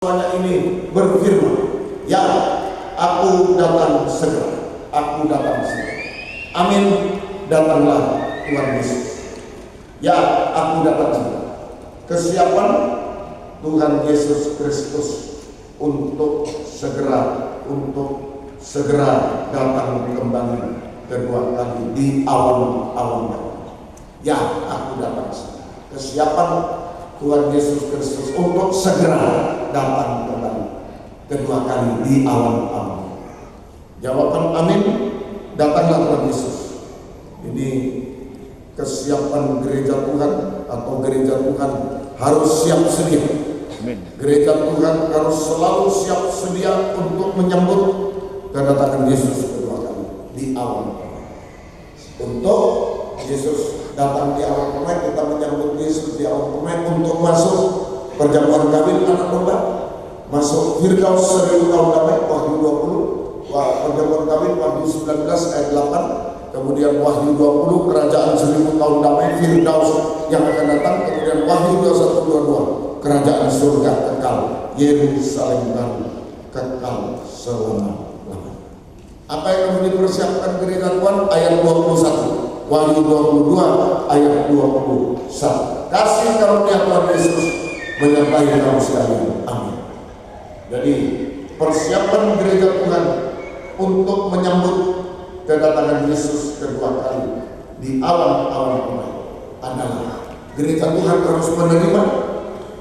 semuanya ini berfirman, ya, aku datang segera, aku datang segera. Amin, datanglah Tuhan Yesus. Ya, aku datang segera. Kesiapan Tuhan Yesus Kristus untuk segera datang kembali kedua kali di awan-awan. Ya, aku datang segera. Kesiapan Tuhan Yesus Kristus untuk segera datang kembali kedua kali di awan-awan. Jawaban amin, datanglah Tuhan Yesus. Ini kesiapan gereja Tuhan atau gereja Tuhan harus siap sedia. Gereja Tuhan harus selalu siap sedia untuk menyambut kedatangan Yesus kedua kali di awan-awan. Untuk Yesus datang di awal pemain, kita menyambut Yesus di awal pemain untuk masuk perjamuan kawin anak domba, masuk Firdaus 1000 tahun damai, Wahyu 20, perjamuan kawin Wahyu 19 ayat 8, kemudian Wahyu 20 kerajaan 1000 tahun damai, Firdaus yang akan datang, kemudian Wahyu 21-22 kerajaan surga kekal, Yerusalem baru kekal selama-lamanya. Apa yang harus dipersiapkan gereja Tuhan? Ayat 21. Wahyu 22 ayat 21. Kasih karunia Tuhan Yesus menyertai kamu sekalian. Amin. Jadi persiapan gereja Tuhan untuk menyambut kedatangan Yesus kedua kali di awan-awan pemain adalah gereja Tuhan harus menerima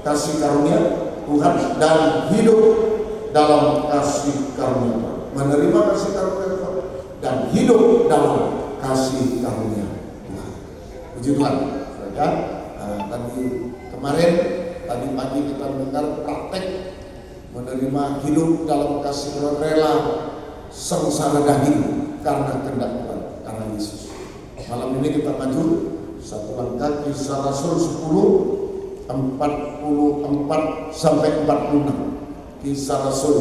kasih karunia Tuhan dan hidup dalam kasih karunia Tuhan. Menerima kasih karunia Tuhan dan hidup dalam kasih karunia Tuhan. Puji Tuhan. Ya, tadi pagi kita mendengar praktek menerima hidup dalam kasih karunia, rela sengsara daging karena kehendak Tuhan, karena Yesus. Malam ini kita maju satu langkah, Kisah Rasul 10 44 sampai 46. Kisah Rasul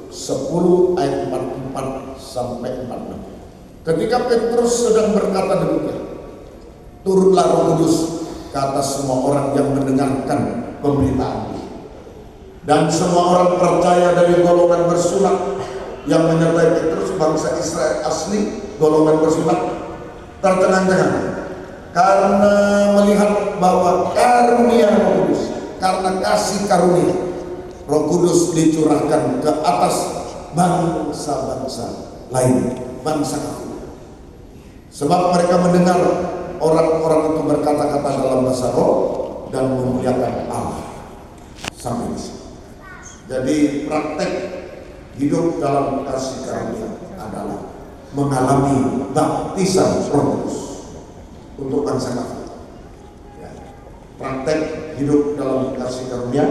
10 ayat 44 sampai 46. Ketika Petrus sedang berkata demikian, turunlah Roh Kudus ke atas semua orang yang mendengarkan pemberitaan ini. Dan semua orang percaya dari golongan bersunat yang menyertai Petrus, bangsa Israel asli, golongan bersunat, tercengang-cengang karena melihat bahwa karunia Roh Kudus, karena kasih karunia Roh Kudus dicurahkan ke atas bangsa-bangsa lain, bangsa kafir. Sebab mereka mendengar orang-orang itu berkata-kata dalam bahasa roh dan memuliakan Allah. Sampai di sini. Jadi praktek hidup dalam kasih karunia adalah mengalami baptisan Roh Kudus untuk bangsa kafir. Ya. Praktek hidup dalam kasih karunia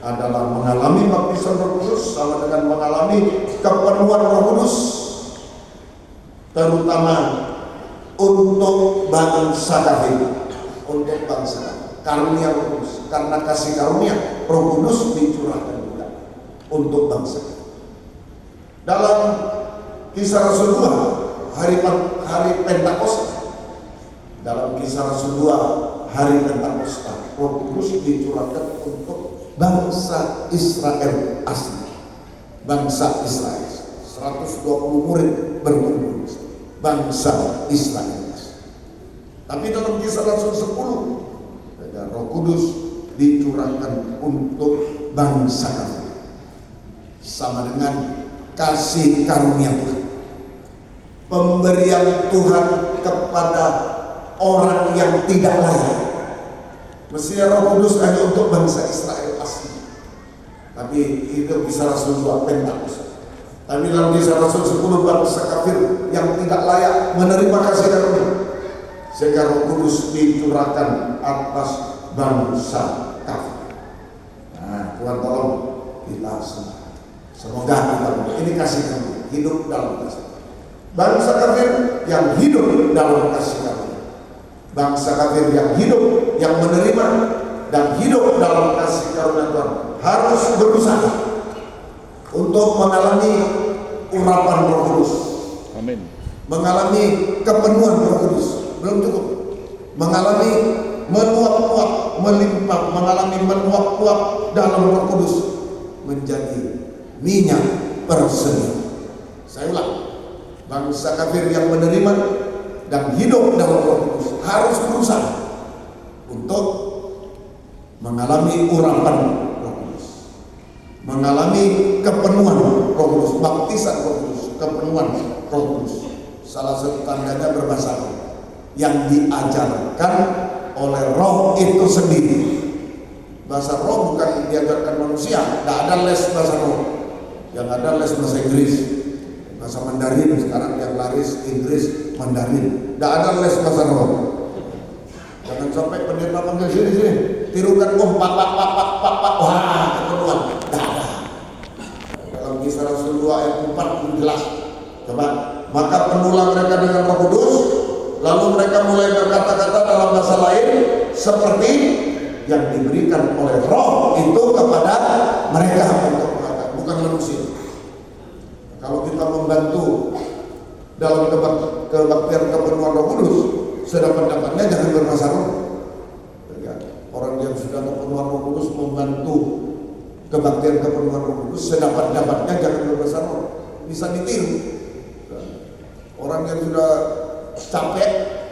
adalah mengalami baptisan Roh Kudus sama dengan mengalami kepenuhan Roh Kudus, terutama untuk bangsa kafir, untuk bangsa karunia Roh Kudus, karena kasih karunia Roh Kudus dicurahkan juga untuk bangsa. Dalam Kisah Rasul 2 hari Pentakosta, dalam Kisah Rasul 2 hari Pentakosta, Roh Kudus dicurahkan untuk bangsa Israel asli, bangsa Israel. 120 murid berkumpul, bangsa Israel. Tapi dalam Kisah Rasul 10 Roh Kudus dicurahkan untuk bangsa kafir, sama dengan kasih karunia Tuhan, pemberian Tuhan kepada orang yang tidak layak. Mestinya Roh Kudus hanya untuk bangsa Israel asli, tapi itu Kisah Rasul 2 Pentakosta. Tapi dalam Kisah Rasul 10 bangsa kafir yang tidak layak menerima kasih karunia, sehingga Roh Kudus dicurahkan atas bangsa kafir. Nah, Tuhan tolong kita semua. Semoga kita ini kasih karunia, hidup dalam kasih. Bangsa kafir yang hidup dalam kasih karunia, bangsa kafir yang hidup, yang menerima dan hidup dalam kasih karunia Tuhan harus berusaha untuk mengalami urapan Roh Kudus. Amin. Mengalami kepenuhan Roh Kudus. Belum cukup. Mengalami meluap-luap, melimpah, mengalami meluap-luap dalam Roh Kudus menjadi minyak persedia. Saya ulang, bangsa kafir yang menerima dan hidup dalam Roh Kudus harus berusaha untuk mengalami urapan Roh Kudus, mengalami kepenuhan Roh Kudus, baptisan Roh Kudus, kepenuhan Roh Kudus. Salah satu tandanya berbahasa roh yang diajarkan oleh Roh itu sendiri. Bahasa roh bukan diajarkan manusia, tidak ada les bahasa roh. Yang ada les bahasa Inggris, bahasa Mandarin. Sekarang yang laris Inggris Mandarin. Tidak ada les bahasa roh. Jangan sampai pendeta panggil sini, tirukan pak, wah keperluan. Tidak ada. Dalam Kisah Rasul 2 ayat 4 jelas. Coba, maka penulah mereka dengan Roh Kudus, lalu mereka mulai berkata-kata dalam bahasa lain seperti yang diberikan oleh Roh itu kepada mereka untuk mengatakan, bukan manusia. Kalau kita membantu dalam kebaktian kepenuhan Roh Kudus, sedapat-dapatnya jangan berbahasa roh. Orang yang sudah kepenuhan Roh Kudus membantu kebaktian kepenuhan Roh Kudus, sedapat-dapatnya jangan berbahasa roh. Bisa ditiru. Orang yang sudah capek,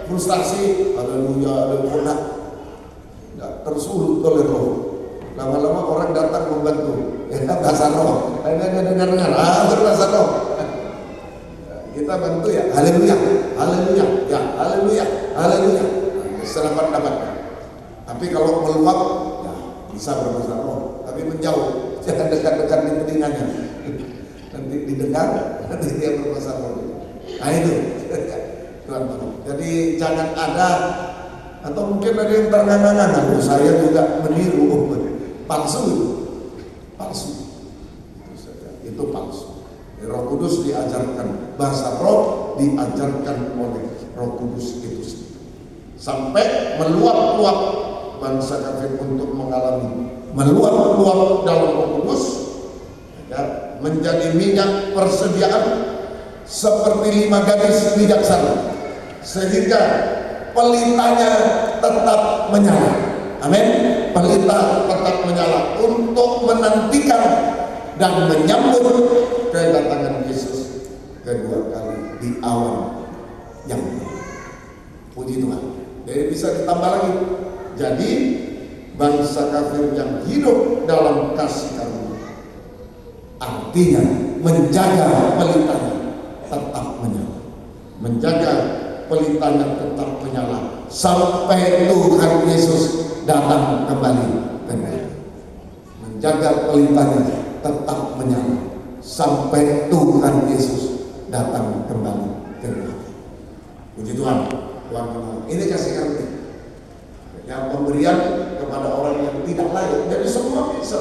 frustasi, haleluya, haleluya, nggak tersulut oleh roh. Lama-lama orang datang membantu, ya bahasa roh. Dengar, berbahasa roh. Kita bantu ya, haleluya, haleluya, ya haleluya, haleluya. Sedapat-dapatnya. Tapi kalau meluap, ya bisa berbahasa roh. Tapi menjauh, jangan dekat-dekat di telinganya. Nanti didengar, nanti dia berbahasa roh. Nah itu, Tuhan. Jadi jangan ada, atau mungkin ada yang ternganga-nganga, saya juga meniru, palsu, itu palsu. Roh Kudus diajarkan, bahasa roh diajarkan oleh Roh Kudus itu sendiri. Sampai meluap-luap bangsa kafir untuk mengalami meluap-luap dalam Roh Kudus, ya, menjadi minyak persediaan seperti 5 gadis bijaksana, sehingga pelitanya tetap menyala. Amin. Pelita tetap menyala untuk menantikan dan menyambut kedatangan Yesus kedua kali di awan yang baru. Puji Tuhan. Jadi bisa ditambah lagi. Jadi bangsa kafir yang hidup dalam kasih karunia, artinya menjaga pelitanya tetap menyala, menjaga pelitanya tetap menyala sampai Tuhan Yesus datang kembali. Menjaga pelitanya tetap menyala sampai Tuhan Yesus datang kembali. Puji Tuhan. Ini kasih karunia yang pemberian kepada orang yang tidak layak. Jadi semua bisa,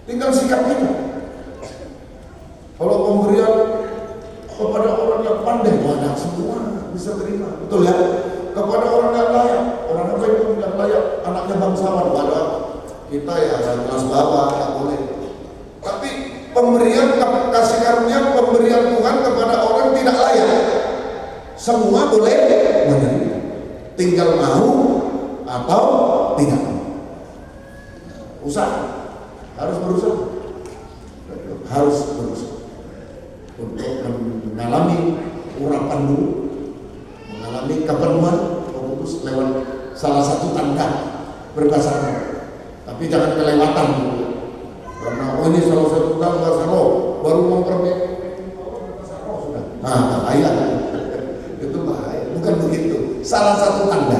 tinggal sikap kita. Kalau pemberian kepada orang yang pandai, banyak semua bisa terima, betul ya. Kepada orang yang layak, orang apa itu tidak layak, anaknya bangsawan, pada kita ya kelas bawah, tak boleh. Tapi pemberian kasih karunia, pemberian Tuhan kepada orang tidak layak, semua boleh menerima, tinggal mau atau tidak. Usaha, harus berusaha, untuk mengalami urapan dulu, mengalami kepenuhan Roh Kudus lewat salah satu tanda berbahasa roh. Tapi jangan kelewatan dulu. Karena ini salah satu tanda bahasa roh, baru memperbaiki bahasa roh sudah. Nah, bahaya. Itu bahaya. Bukan begitu. Salah satu tanda.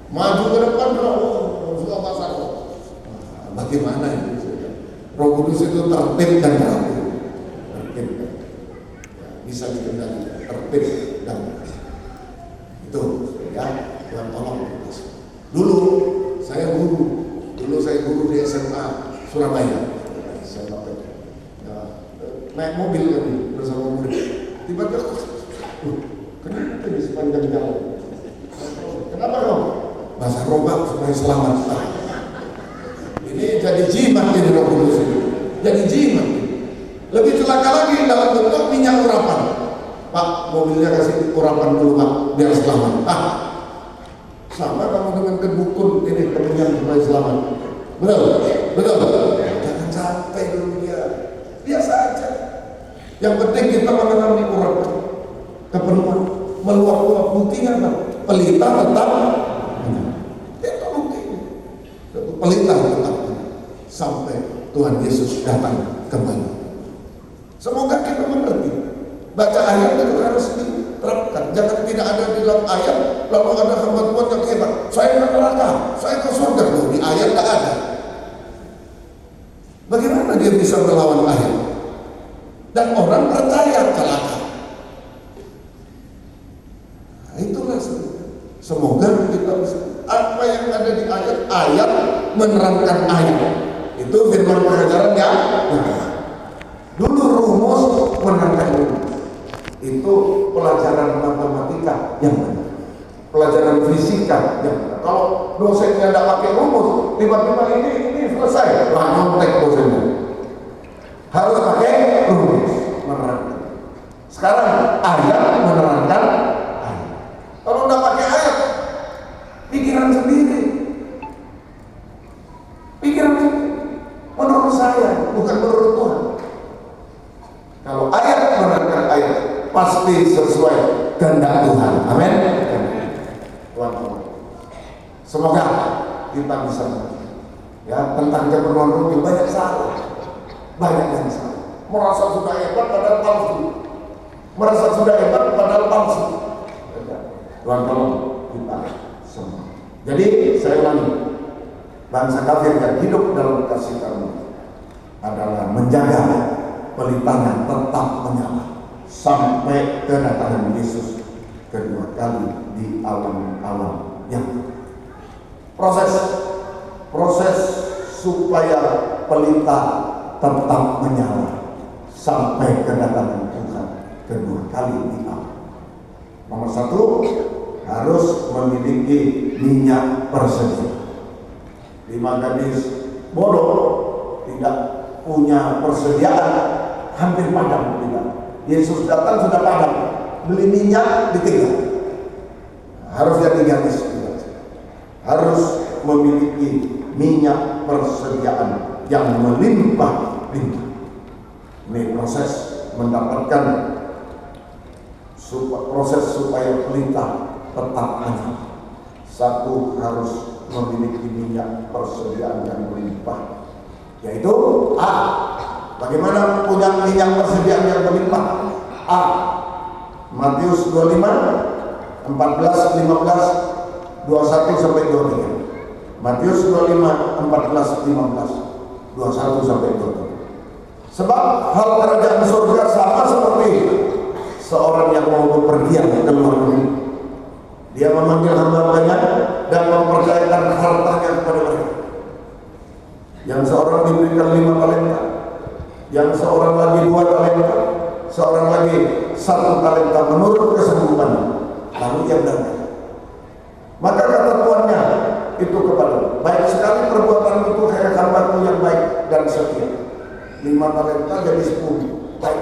Maju ke depan, sudah bahasa roh. Nah, bagaimana itu? Roh Kudus itu tertib dan teratur. Bisa dikendalikan, tertib dan itu ya, Tuhan tolong. Dulu saya guru di SMA Surabaya. Saya naik mobil kami bersama murid. Tiba-tiba, kenapa di sepanjang jalan? Kenapa dong? Bahasa roba supaya selamat. Ini jadi jimat ini Roh Kudus ini. Jadi jimat. Lebih celaka lagi dalam bentuk minyak urapan. Pak, mobilnya kasih urapan dulu Pak, biar selamat. Sama kamu dengan kedukun ini kemenyan supaya selamat. Betul? Jangan sampai dulu dia biasa aja. Yang penting kita mengalami urapan, keperluan, meluap-luap. Buktinya apa? Pelita tetap itu buktinya. Pelita tetap sampai Tuhan Yesus datang kembali. Semoga kita mengerti. Baca ayat itu harus diterapkan. Jangan tidak ada di dalam ayat lalu ada hamba Tuhan yang hebat. Saya ke neraka, saya ke surga. Loh, di ayat tidak ada. Bagaimana dia bisa melawan ayat? Dan orang percaya celaka. Nah, itulah semoga kita bisa. Apa yang ada di ayat menerangkan ayat. Itu firman pengajaran yang dulu rumus menerangkan rumus. Itu pelajaran matematika yang benar, pelajaran fisika yang benar. Kalau dosennya tidak pakai rumus, tiba-tiba ini selesai, nyontek dosennya. Harus pakai rumus menerangkan. Sekarang ayat menerangkan ayat. Kalau tidak pakai ayat, pikiran sendiri. Pikiran sendiri. Menurut saya, bukan menurut Tuhan. Kalau ayat menerangkan ayat, pasti sesuai kehendak Tuhan. Amin. Tuhan. Semoga kita bisa ya tentang keperluan rugi banyak salah, banyak yang salah. Merasa sudah hebat padahal palsu, merasa sudah hebat padahal palsu. Tuhan tolong kita semua. Jadi saya ulangi, bangsa kafir yang hidup dalam kasih karunia adalah menjaga pelitanya tetap menyala sampai kedatangan Yesus kedua kali di alam-alam yang proses supaya pelita tetap menyala sampai kedatangan Tuhan kedua kali di alam. Nomor satu, harus memiliki minyak persedia. 5 gadis bodoh tidak punya persediaan, hampir padam tidak. Yesus datang sudah padam, beli minyak ditinggal. Harus jadi gadis tidak. Harus memiliki minyak persediaan yang melimpah-limpah. Ini proses mendapatkan proses supaya pelita tetap menyala. Satu, harus memiliki minyak persediaan yang melimpah, yaitu A. Bagaimana punya minyak persediaan yang melimpah? A. Matius 25, 14, 15, 21 sampai 23. Matius 25, 14, 15, 21 sampai 23. Sebab hal kerajaan surga sama seperti seorang yang mau bepergian ke luar negeri. Dia memanggil hamba-hambanya dan mempercayakan hartanya kepada mereka. Yang seorang diberikan 5 talenta, yang seorang lagi 2 talenta, seorang lagi 1 talenta menurut kesanggupan. Lalu ia berangkat. Maka kata tuannya itu kepada, baik sekali perbuatan itu, hai hambaku yang baik dan setia. 5 talenta jadi 10. Baik.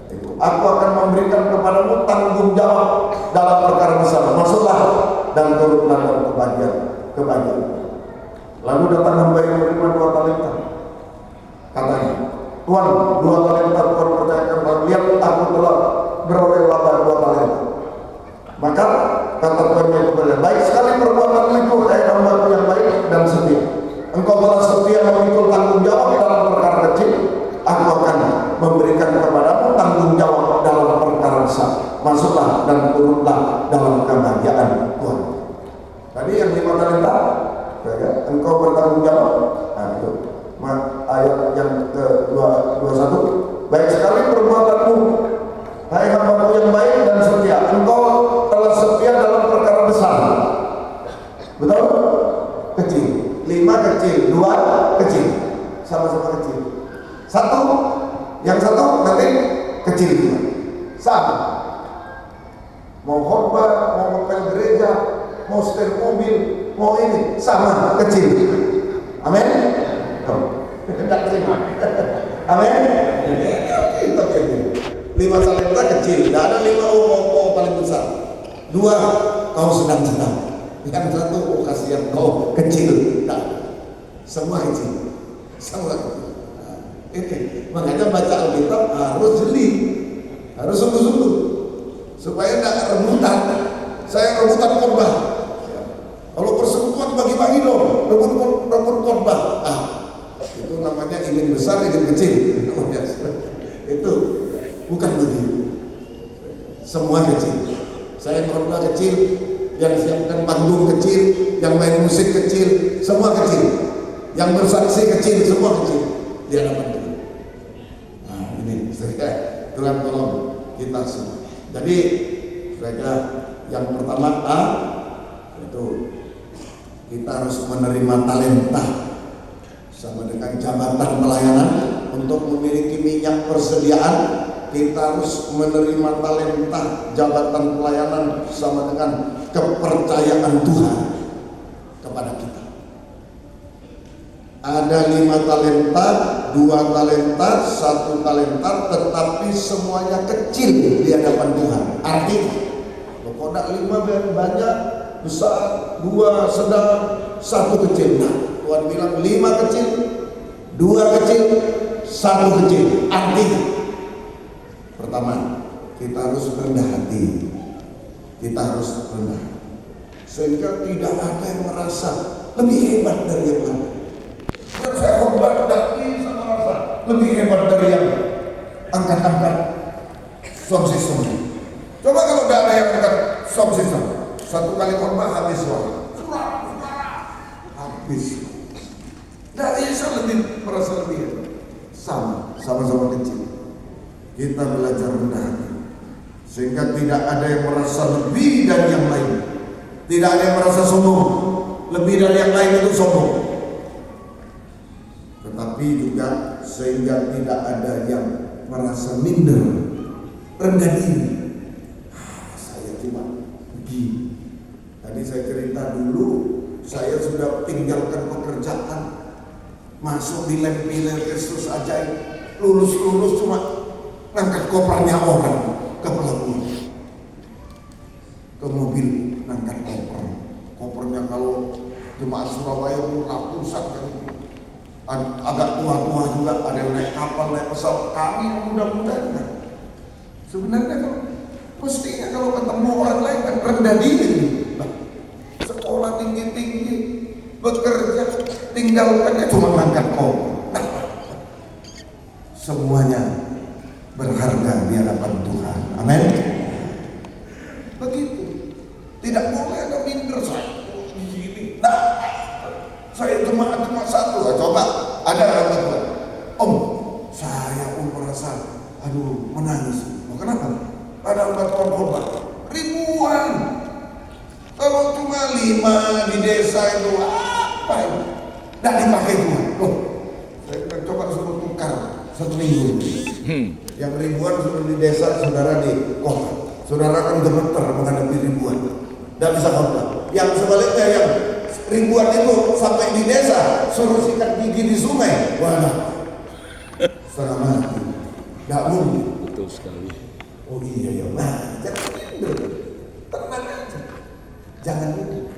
Itu. Aku akan memberikan kepadamu tanggung jawab dalam perkara besar. Masuklah dan turutlah dalam kebahagiaan. Lalu datang hamba yang menerima 2 talenta. Katanya, Tuhan, 2 talenta Tuhan percayakan padamu. Lihat, aku telah beroleh laba 2 talenta. Maka kata tuannya kepada, baik sekali perbuatan itu, hai hambaku yang baik dan setia. Engkau telah setia memikul tanggung jawab dalam perkara kecil, aku akan memberikan kepadamu tanggung jawab dalam perkara besar. Masuklah dan turutlah dalam kebahagiaan Tuhan. Tadi yang 5 talenta, ya, engkau bertanggung jawab. Nah, itu ayat yang ke-21. Baik sekali perbuatanmu, hai hambaku yang baik dan setia. Engkau telah setia dalam perkara besar. Betul? Kecil. 5 kecil, 2 kecil. Sama-sama kecil. 1, yang 1 nanti kecil juga. Sama. Mau khotbah, mau ngepel gereja, mau setir mobil, mau ini, sama, kecil. Amin? Tidak terima. Amin? Kita kecil. 5 talenta kecil, tidak ada 5 paling besar. 2 kau sedang-sedang. Yang 1 kasihan kau kecil. Nah, semua kecil. Semua kecil. Nah, ini makanya baca Alkitab harus jeli, harus sungguh-sungguh supaya tidak rebutan. Saya rebutan khotbah. Kalau persekutuan bagi-bagi dong, rebut khotbah. Itu namanya ingin besar, ingin kecil. Itu bukan begitu. Semua kecil. Saya khotbah kecil, yang siapkan panggung kecil, yang main musik kecil, semua kecil. Yang bersaksi kecil, semua kecil di hadapan Tuhan. Nah ini Tuhan tolong kita semua. Jadi mereka yang pertama itu kita harus menerima talenta sama dengan jabatan pelayanan. Untuk memiliki minyak persediaan kita harus menerima talenta jabatan pelayanan sama dengan kepercayaan Tuhan kepada kita. Ada 5 talenta, 2 talenta, 1 talenta, tetapi semuanya kecil di hadapan Tuhan. Artinya kalau ada 5 banyak, besar, 2 sedang, 1 kecil. Nah, Tuhan bilang 5 kecil, 2 kecil, 1 kecil. Artinya pertama, kita harus rendah hati. Kita harus rendah, sehingga tidak ada yang merasa lebih hebat dari yang lain. Saya khotbah tidak bisa merasa lebih hebat dari yang angkat-angkat sound system. Coba kalau tidak ada yang angkat sound system, 1 kali khotbah habis suara, habis. Tidak bisa lebih merasa lebih hebat. Sama-sama kecil. Kita belajar rendah hati, sehingga tidak ada yang merasa lebih dari yang lain. Tidak ada yang merasa sombong. Lebih dari yang lain itu sombong. Tetapi juga sehingga tidak ada yang merasa minder, rendah diri. Saya cuma begini. Tadi saya cerita dulu, saya sudah tinggalkan pekerjaan, masuk di Lempiler Kristus Ajaib, lulus cuma ngangkat kopernya orang ke pelabuhan, ke mobil, ngangkat kopernya. Kalau jemaat Surabaya ratusan kan, agak tua-tua juga, ada yang naik kapal, naik pesawat. Kami mudah-mudahan kan, sebenarnya kan mestinya kalau ketemu orang lain kan rendah diri. Sekolah tinggi-tinggi, bekerja, tinggalkannya cuma ngangkat koper. Semuanya berharga di hadapan Tuhan. Amin. Begitu. Tidak boleh ada minder saya. Begini. Nah, saya cuma satu. Coba ada orang tua. Om, saya pun merasa menangis. Kenapa? Ada orang korban ribuan. Kalau cuma 5 di desa itu apa itu? Tidak dipakai Tuhan. Saya coba suruh tukar 1 minggu. Yang ribuan sudah di desa, saudara di kota. Saudara kan gemeter menghadapi ribuan, tidak bisa khotbah. Yang sebaliknya yang ribuan itu sampai di desa, suruh sikat gigi di sungai, wadah, setengah mati. Tidak mungkin. Betul sekali. Oh iya ya, nah jangan minder, tenang aja, jangan minder.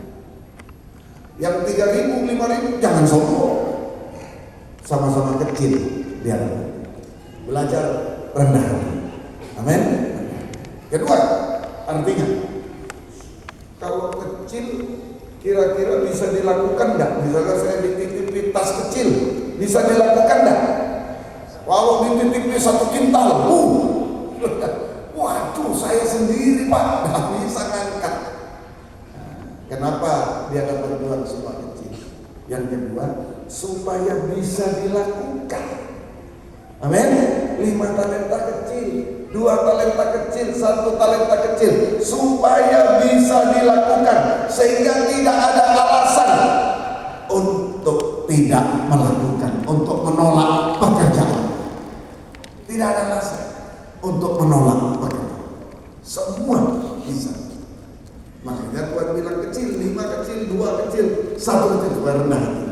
Yang 3.000, 5.000 jangan sombong. Sama-sama kecil di hadapan. Belajar rendah hati. Amin. Kedua, artinya kalau kecil kira-kira bisa dilakukan enggak? Misalnya saya dititipi tas kecil, bisa dilakukan enggak? Kalau dititipi 1 kintal, waduh, saya sendiri Pak, nggak bisa ngangkat. Kenapa dia dapat Tuhan semua kecil? Yang kedua, supaya bisa dilakukan. Amin. 5 talenta kecil, 2 talenta kecil, 1 talenta kecil, supaya bisa dilakukan, sehingga tidak ada alasan untuk tidak melakukan, untuk menolak pekerjaan. Tidak ada alasan untuk menolak pekerjaan. Semua bisa. Makanya Tuhan bilang kecil, 5 kecil, 2 kecil, 1 kecil, supaya rendah hati.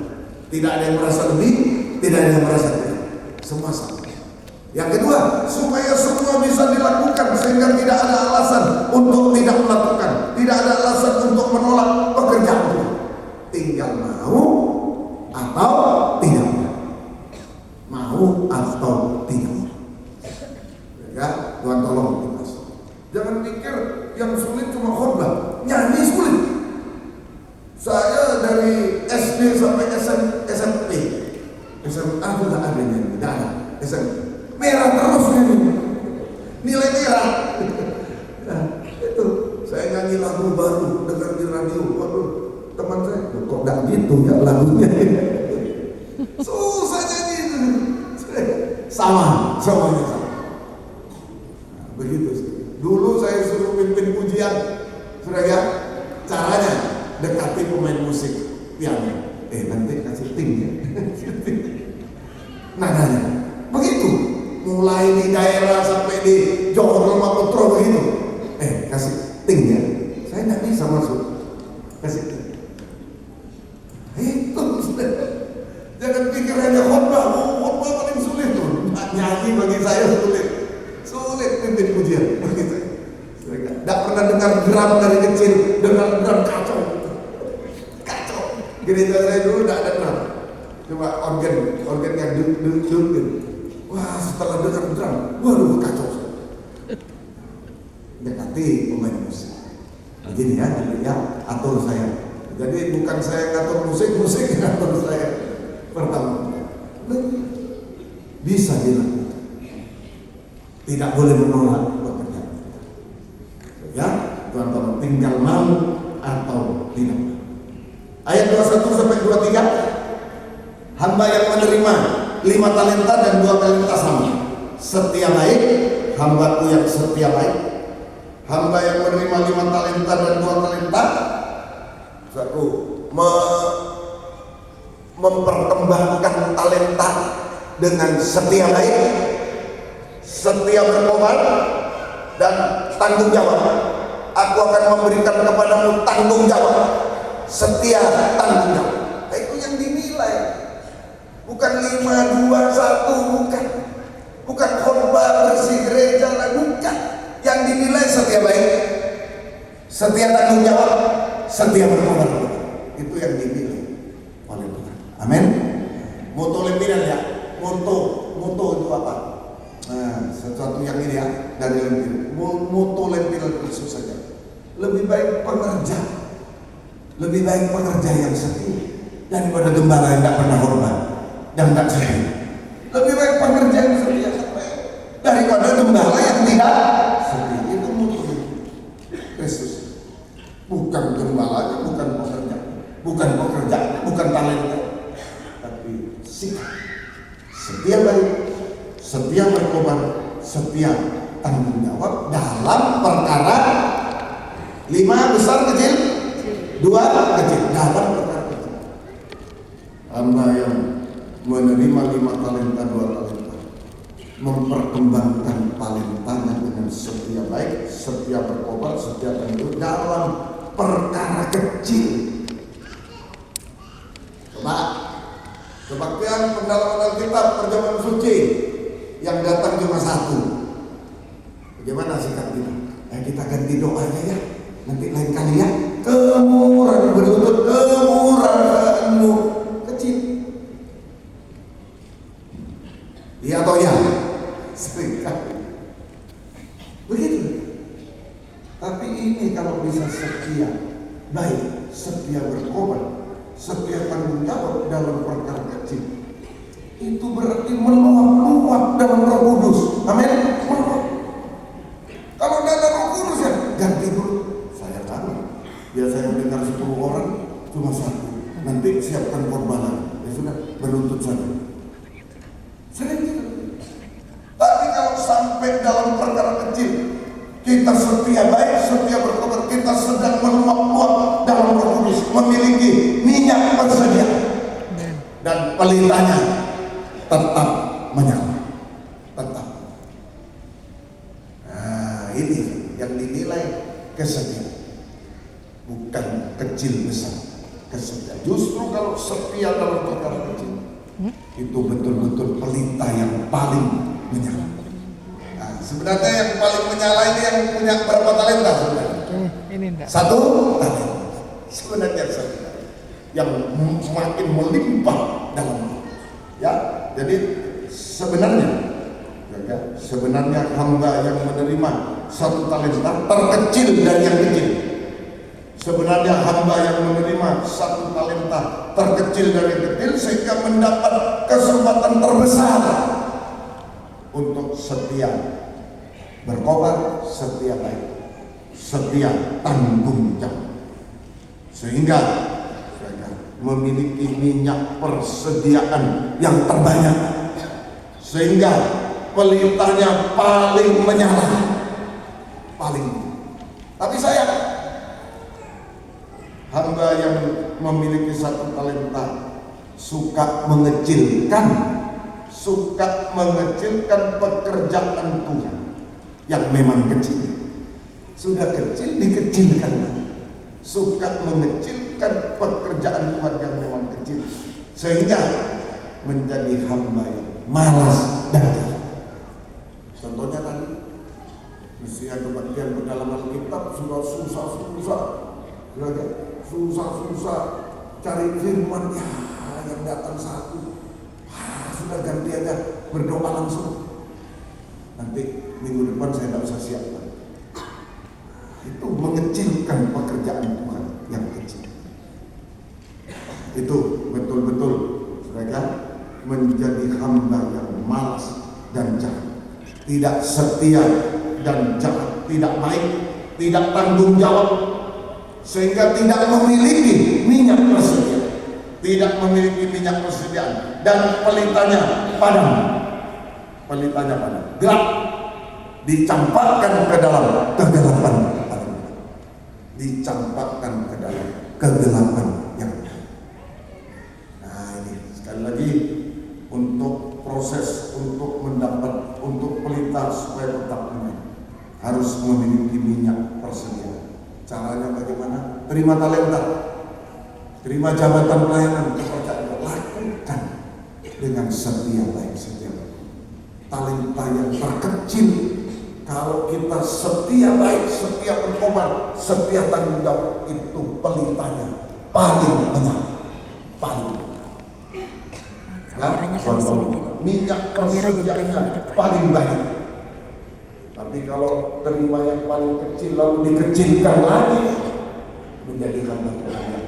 Tidak ada yang merasa lebih, tidak ada yang merasa kurang. Semua sama. Yang kedua, supaya semua bisa dilakukan, sehingga tidak ada alasan untuk tidak melakukan, tidak ada alasan untuk menolak pekerjaan Tuhan. Tinggal mau atau tidak. mau atau tidak. Ya, Tuhan tolong kita. Jangan pikir yang sulit cuma khotbah, nyanyi sulit. Saya dari SD sampai SMP, SMA juga ada nyanyi, tidak ada. SMP merah terus nyanyi, nilai merah. Nah, itu saya nyanyi lagu baru, dengar di radio. Waduh, teman saya, kok nggak gitu ya lagunya? Susah nyanyi itu. Semuanya sama. Nah, begitu sih. Dulu saya suruh pimpin pujian, sudah ya, caranya dekati pemain musik piano. Nanti kasih ting ya. Nadanya begitu, mulai di daerah sampai di Johor sama Putro begitu. Kasih ting ya. Saya nggak bisa masuk. Kasih ting. Itu sudah. Jangan pikir hanya khotbah paling sulit tuh. Nyanyi bagi saya sulit pimpin pujian begitu. Tidak pernah dengar drum dari kecil, dengar drum kacau. Gereja saya dulu tidak ada drum, cuma organ yang duduk. Wah, setelah dengar drum, waduh kacau. Dekati pemain musik. Begini ya, atur saya. Jadi bukan saya ngatur musik ngatur saya. Pertama, bisa dilakukan. Tidak boleh menolak pekerjaan. Ya, Tuhan tinggal mau atau tidak. Ayat 21 sampai 23, hamba yang menerima 5 talenta dan 2 talenta sama, setia baik, hambaku yang setia baik. Hamba yang menerima 5 talenta dan 2 talenta, satu, memperkembangkan talenta dengan setia baik, setia berkorban, dan tanggung jawab. Aku akan memberikan kepadamu tanggung jawab, setia tanggung jawab. Nah, itu yang dinilai, bukan 5, 2, 1, bukan khotbah bersih gereja, bukan. Yang dinilai setia baik, setia tanggung jawab, setia berkorban. Itu yang dinilai oleh Tuhan. Amin. Moto lempiran ya. Moto itu apa? Nah, sesuatu yang ini ya dari lempiran. Moto lempiran Yesus saja. Lebih baik pengerja yang setia daripada gembala yang tidak pernah hormat dan tidak setia. Lebih baik pengerja yang setia daripada gembala yang tidak setia. Itu mutu Kristus. Bukan gembalanya, bukan pekerjaan, bukan talenta, tapi sikap. Setia baik, setia berkorban, setia tanggung jawab dalam perkara 5 besar kecil, 2 kecil, dalam perkara kecil. Hamba yang menerima 5 talenta, 2 talenta, memperkembangkan talentanya dengan setia baik, setia berkorban, setia tanggung dalam perkara kecil. Kebaktian pendalaman Alkitab perjamuan suci yang datang cuma 1. Bagaimana sikap kita? Kita ganti doanya ya. Nanti lain kali ya. Kemurahan berlutut, kemurahanmu kecil. Iya atau ya? Seringkali begitu. Tapi ini kalau bisa setia baik, setia berkorban, setia tanggung jawab dalam perkara kecil, itu berarti meluap-luap dalam Roh Kudus. Amin. Meluap. Kalau tidak ada Roh Kudus ya ganti dulu. Saya tahu. Biasanya dengar 10 orang cuma 1. Nanti siapkan korbanan. Ya sudah, berlutut saja. Sering gitu. Tapi kalau sampai dalam perkara kecil kita setia baik, setia berkorban, kita sedang meluap-luap dalam Roh Kudus, memiliki minyak bersedia, dan pelitanya tetap menyala, tetap. Nah, ini yang dinilai kesetiaan, bukan kecil besar kesetiaan. Justru kalau setia dalam perkara kecil, itu betul-betul pelita yang paling menyala. Nah, sebenarnya yang paling menyala ini yang punya berapa talenta sebenarnya? Ini enggak. 1 talenta. Sebenarnya yang semakin melimpah dalam. Ya, jadi Sebenarnya hamba yang menerima 1 talenta terkecil dari yang kecil. Sebenarnya hamba yang menerima 1 talenta terkecil dari yang kecil, sehingga mendapat kesempatan terbesar untuk setia berkobar, setia baik, setia tanggung jawab, sehingga memiliki minyak persediaan yang terbanyak, sehingga pelitanya paling menyala, paling. Tapi saya hamba yang memiliki 1 talenta suka mengecilkan pekerjaan Tuhan yang memang kecil. Sudah kecil dikecilkan, suka mengecilkan pekerjaan Tuhan yang memang kecil, sehingga menjadi hamba yang malas dan jahat. Contohnya tadi, mesti ada bagian ke dalam Alkitab sudah susah cari firman, ya yang datang satu, sudah ganti aja berdoa langsung. Nanti minggu depan saya tidak usah siap. Itu mengecilkan pekerjaan Tuhan yang kecil. Itu betul-betul mereka menjadi hamba yang malas dan jahat, tidak setia dan jahat, tidak baik, tidak tanggung jawab, sehingga tidak memiliki minyak persediaan, dan pelitanya padam, gelap, dicampakkan ke dalam kegelapan, yang. Nah ini sekali lagi, untuk proses untuk pelita supaya tetap menang, harus memiliki minyak persediaan. Caranya bagaimana? Terima talenta, terima jabatan pelayanan, kepercayaan, lakukan dengan setia baik, setia baik. Talenta yang terkecil, kalau kita setia baik, setia berkobar, setia tanggung jawab, itu pelitanya paling banyak, paling minyak persediaannya paling banyak. Tapi kalau terima yang paling kecil lalu dikecilkan lagi, menjadi hamba Tuhan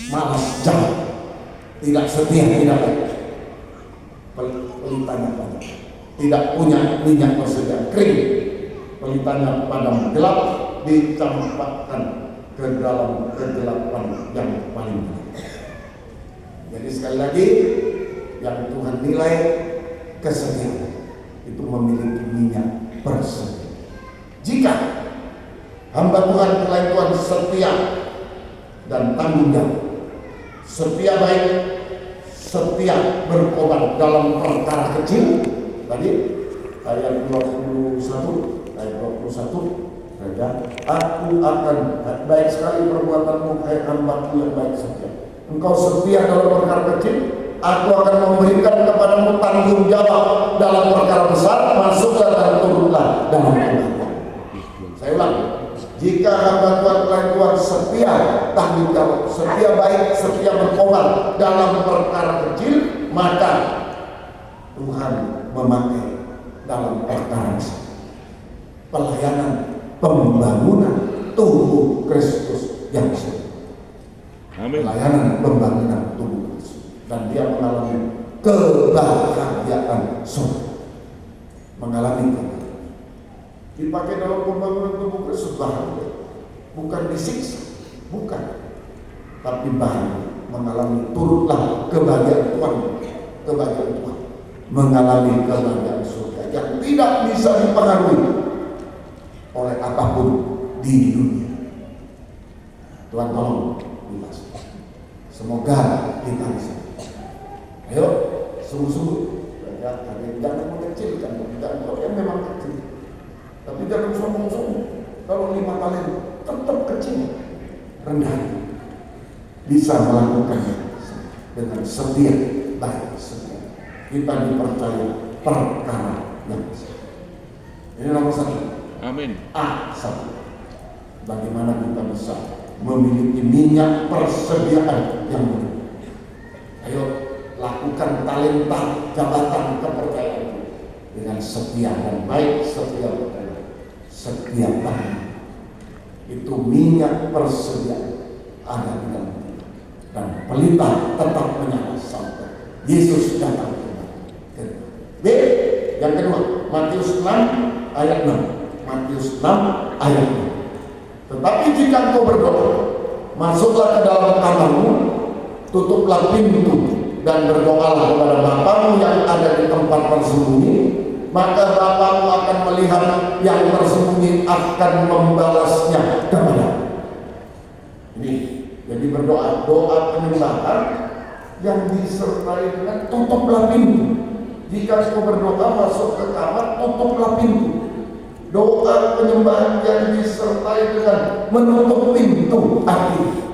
malas, jahat, tidak setia, tidak baik, pelitanya banyak, tidak punya minyak persediaan, kering, pelitanya padam, gelap, dicampakkan ke dalam kegelapan yang paling gelap. Jadi sekali lagi, yang Tuhan nilai kesetiaan itu memiliki minyak persediaan. Jika hamba Tuhan nilai Tuhan setia dan tanggung jawab, setia baik, setia berkobar dalam perkara kecil, tadi ayat 21, aku akan baik sekali perbuatanmu, hai hambaku yang baik setia. Engkau setia dalam perkara kecil, aku akan memberikan kepadamu tanggung jawab dalam perkara besar. Masuklah dan turutlah dalam kebaikan. Saya ulang, jika hamba Tuhan setia tanggung jawab, setia baik, setia berkobar dalam perkara kecil, maka Tuhan memakai dalam perkara besar. Pelayanan, pembangunan tubuh Kristus yang besar. Pelayanan pembangunan tubuh Kristus, dan dia mengalami kebahagiaan surga, mengalami kebahagiaan. Dipakai dalam pembangunan tubuh Kristus, bahagia, bukan disiksa, bukan, tapi bahagia, mengalami turutlah kebahagiaan Tuhan, mengalami kebahagiaan surga yang tidak bisa dipengaruhi oleh apapun di dunia. Tuhan tolong dibahas. Semoga kita bisa. Ayo, sungguh-sungguh, jangan mengecilkan pekerjaan Tuhan yang memang kecil. Tapi jangan sombong-sombong. Kalau 5 talenta tetap kecil, rendah, bisa melakukannya dengan setia, baik, setia. Kita dipercaya perkara yang besar. Ini nomor 1. Amin. A1. Bagaimana kita bisa memiliki minyak persediaan yang benar. Ayo lakukan talenta, jabatan, kepercayaan setia dan baik, setia berkata, setia banget. Itu minyak persediaan ada di dalam kita, dan pelita tetap menyala sampai Yesus datang kembali. B, yang kedua, Matius 6 ayat 6. Matius 6 ayat 6. Tetapi jika engkau berdoa, masuklah ke dalam kamarmu, tutuplah pintu, dan berdoalah kepada Bapamu yang ada di tempat tersembunyi, maka Bapamu akan melihat yang tersembunyi, akan membalasnya kepadamu. Ini jadi berdoa, doa penyembahan yang disertai dengan tutuplah pintu. Jika engkau berdoa masuk ke kamar, tutuplah pintu. Doa penyembahan yang disertai dengan menutup pintu hati.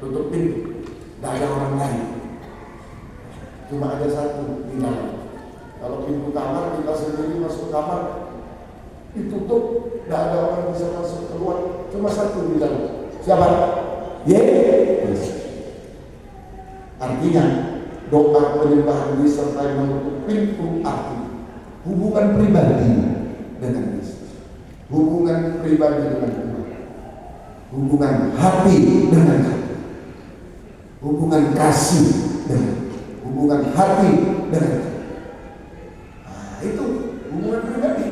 Tutup pintu, tidak ada orang lain, cuma ada satu di dalam. Kalau pintu kamar kita sendiri masuk kamar, ditutup, tidak ada orang bisa masuk keluar, cuma satu di dalam. Siapa? Yesus. Artinya doa penyembahan disertai menutup pintu hati. Hubungan pribadi dengan Yesus, hubungan pribadi dengan Tuhan, hubungan hati dengan hati, hubungan kasih dengan, hubungan hati dengan hati. Nah, itu hubungan pribadi,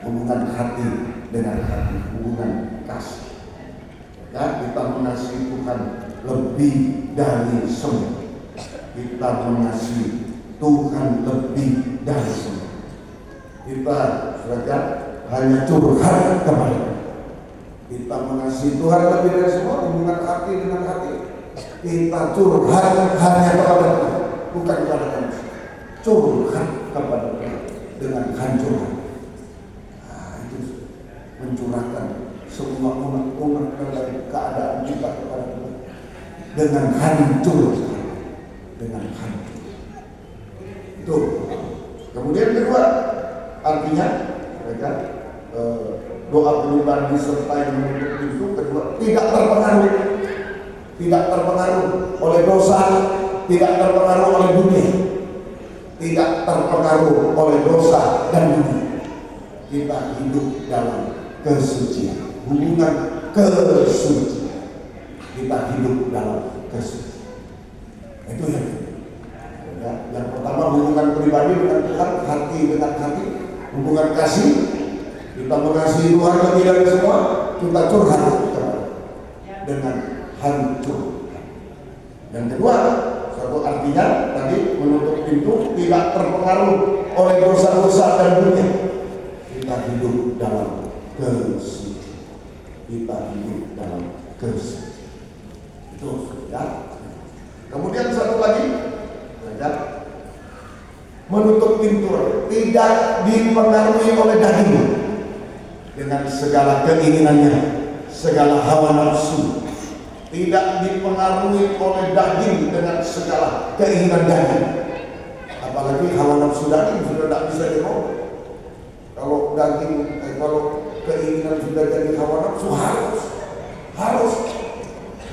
hubungan hati dengan hati, hubungan kasih. Ya, kita mengasihi Tuhan lebih dari semua. Kita mengasihi Tuhan lebih dari semua. Kita saja hanya curhat kepada Dia. Kita mengasihi Tuhan lebih dari semua, hubungan hati dengan hati. Kita curhat hanya kepada Tuhan, bukan kepada manusia. Curhat kepada Tuhan dengan hancur hati. Nah, itu mencurahkan semua umat-umat dalam keadaan kita kepada Tuhan dengan hancur, dengan hancur. Itu. Kemudian kedua, artinya mereka doa penyembahan disertai menutup pintu. Kedua, tidak terpengaruh oleh dosa, tidak terpengaruh oleh dunia, tidak terpengaruh oleh dosa dan dunia. Kita hidup dalam kesucian, hubungan kesucian. Kita hidup dalam kesucian. Itu yang kedua. Ya, yang pertama hubungan pribadi dengan Tuhan, hati dengan hati, hubungan kasih. Kita mengasihi Tuhan lebih dari semua, kita curhat dengan hancur. Yang kedua, satu artinya tadi menutup pintu, tidak terpengaruh oleh dosa-dosa dan dunia. Kita hidup dalam kesucian. Kita hidup dalam kesucian. Itu ya. Kemudian satu lagi, ya, menutup pintu, tidak dipengaruhi oleh daging dengan segala keinginannya, segala hawa nafsu. Tidak dipengaruhi oleh daging dengan segala keinginan daging. Apalagi hawa nafsu daging sudah tidak bisa dikontrol. Kalau daging, kalau keinginan sudah jadi hawa nafsu, harus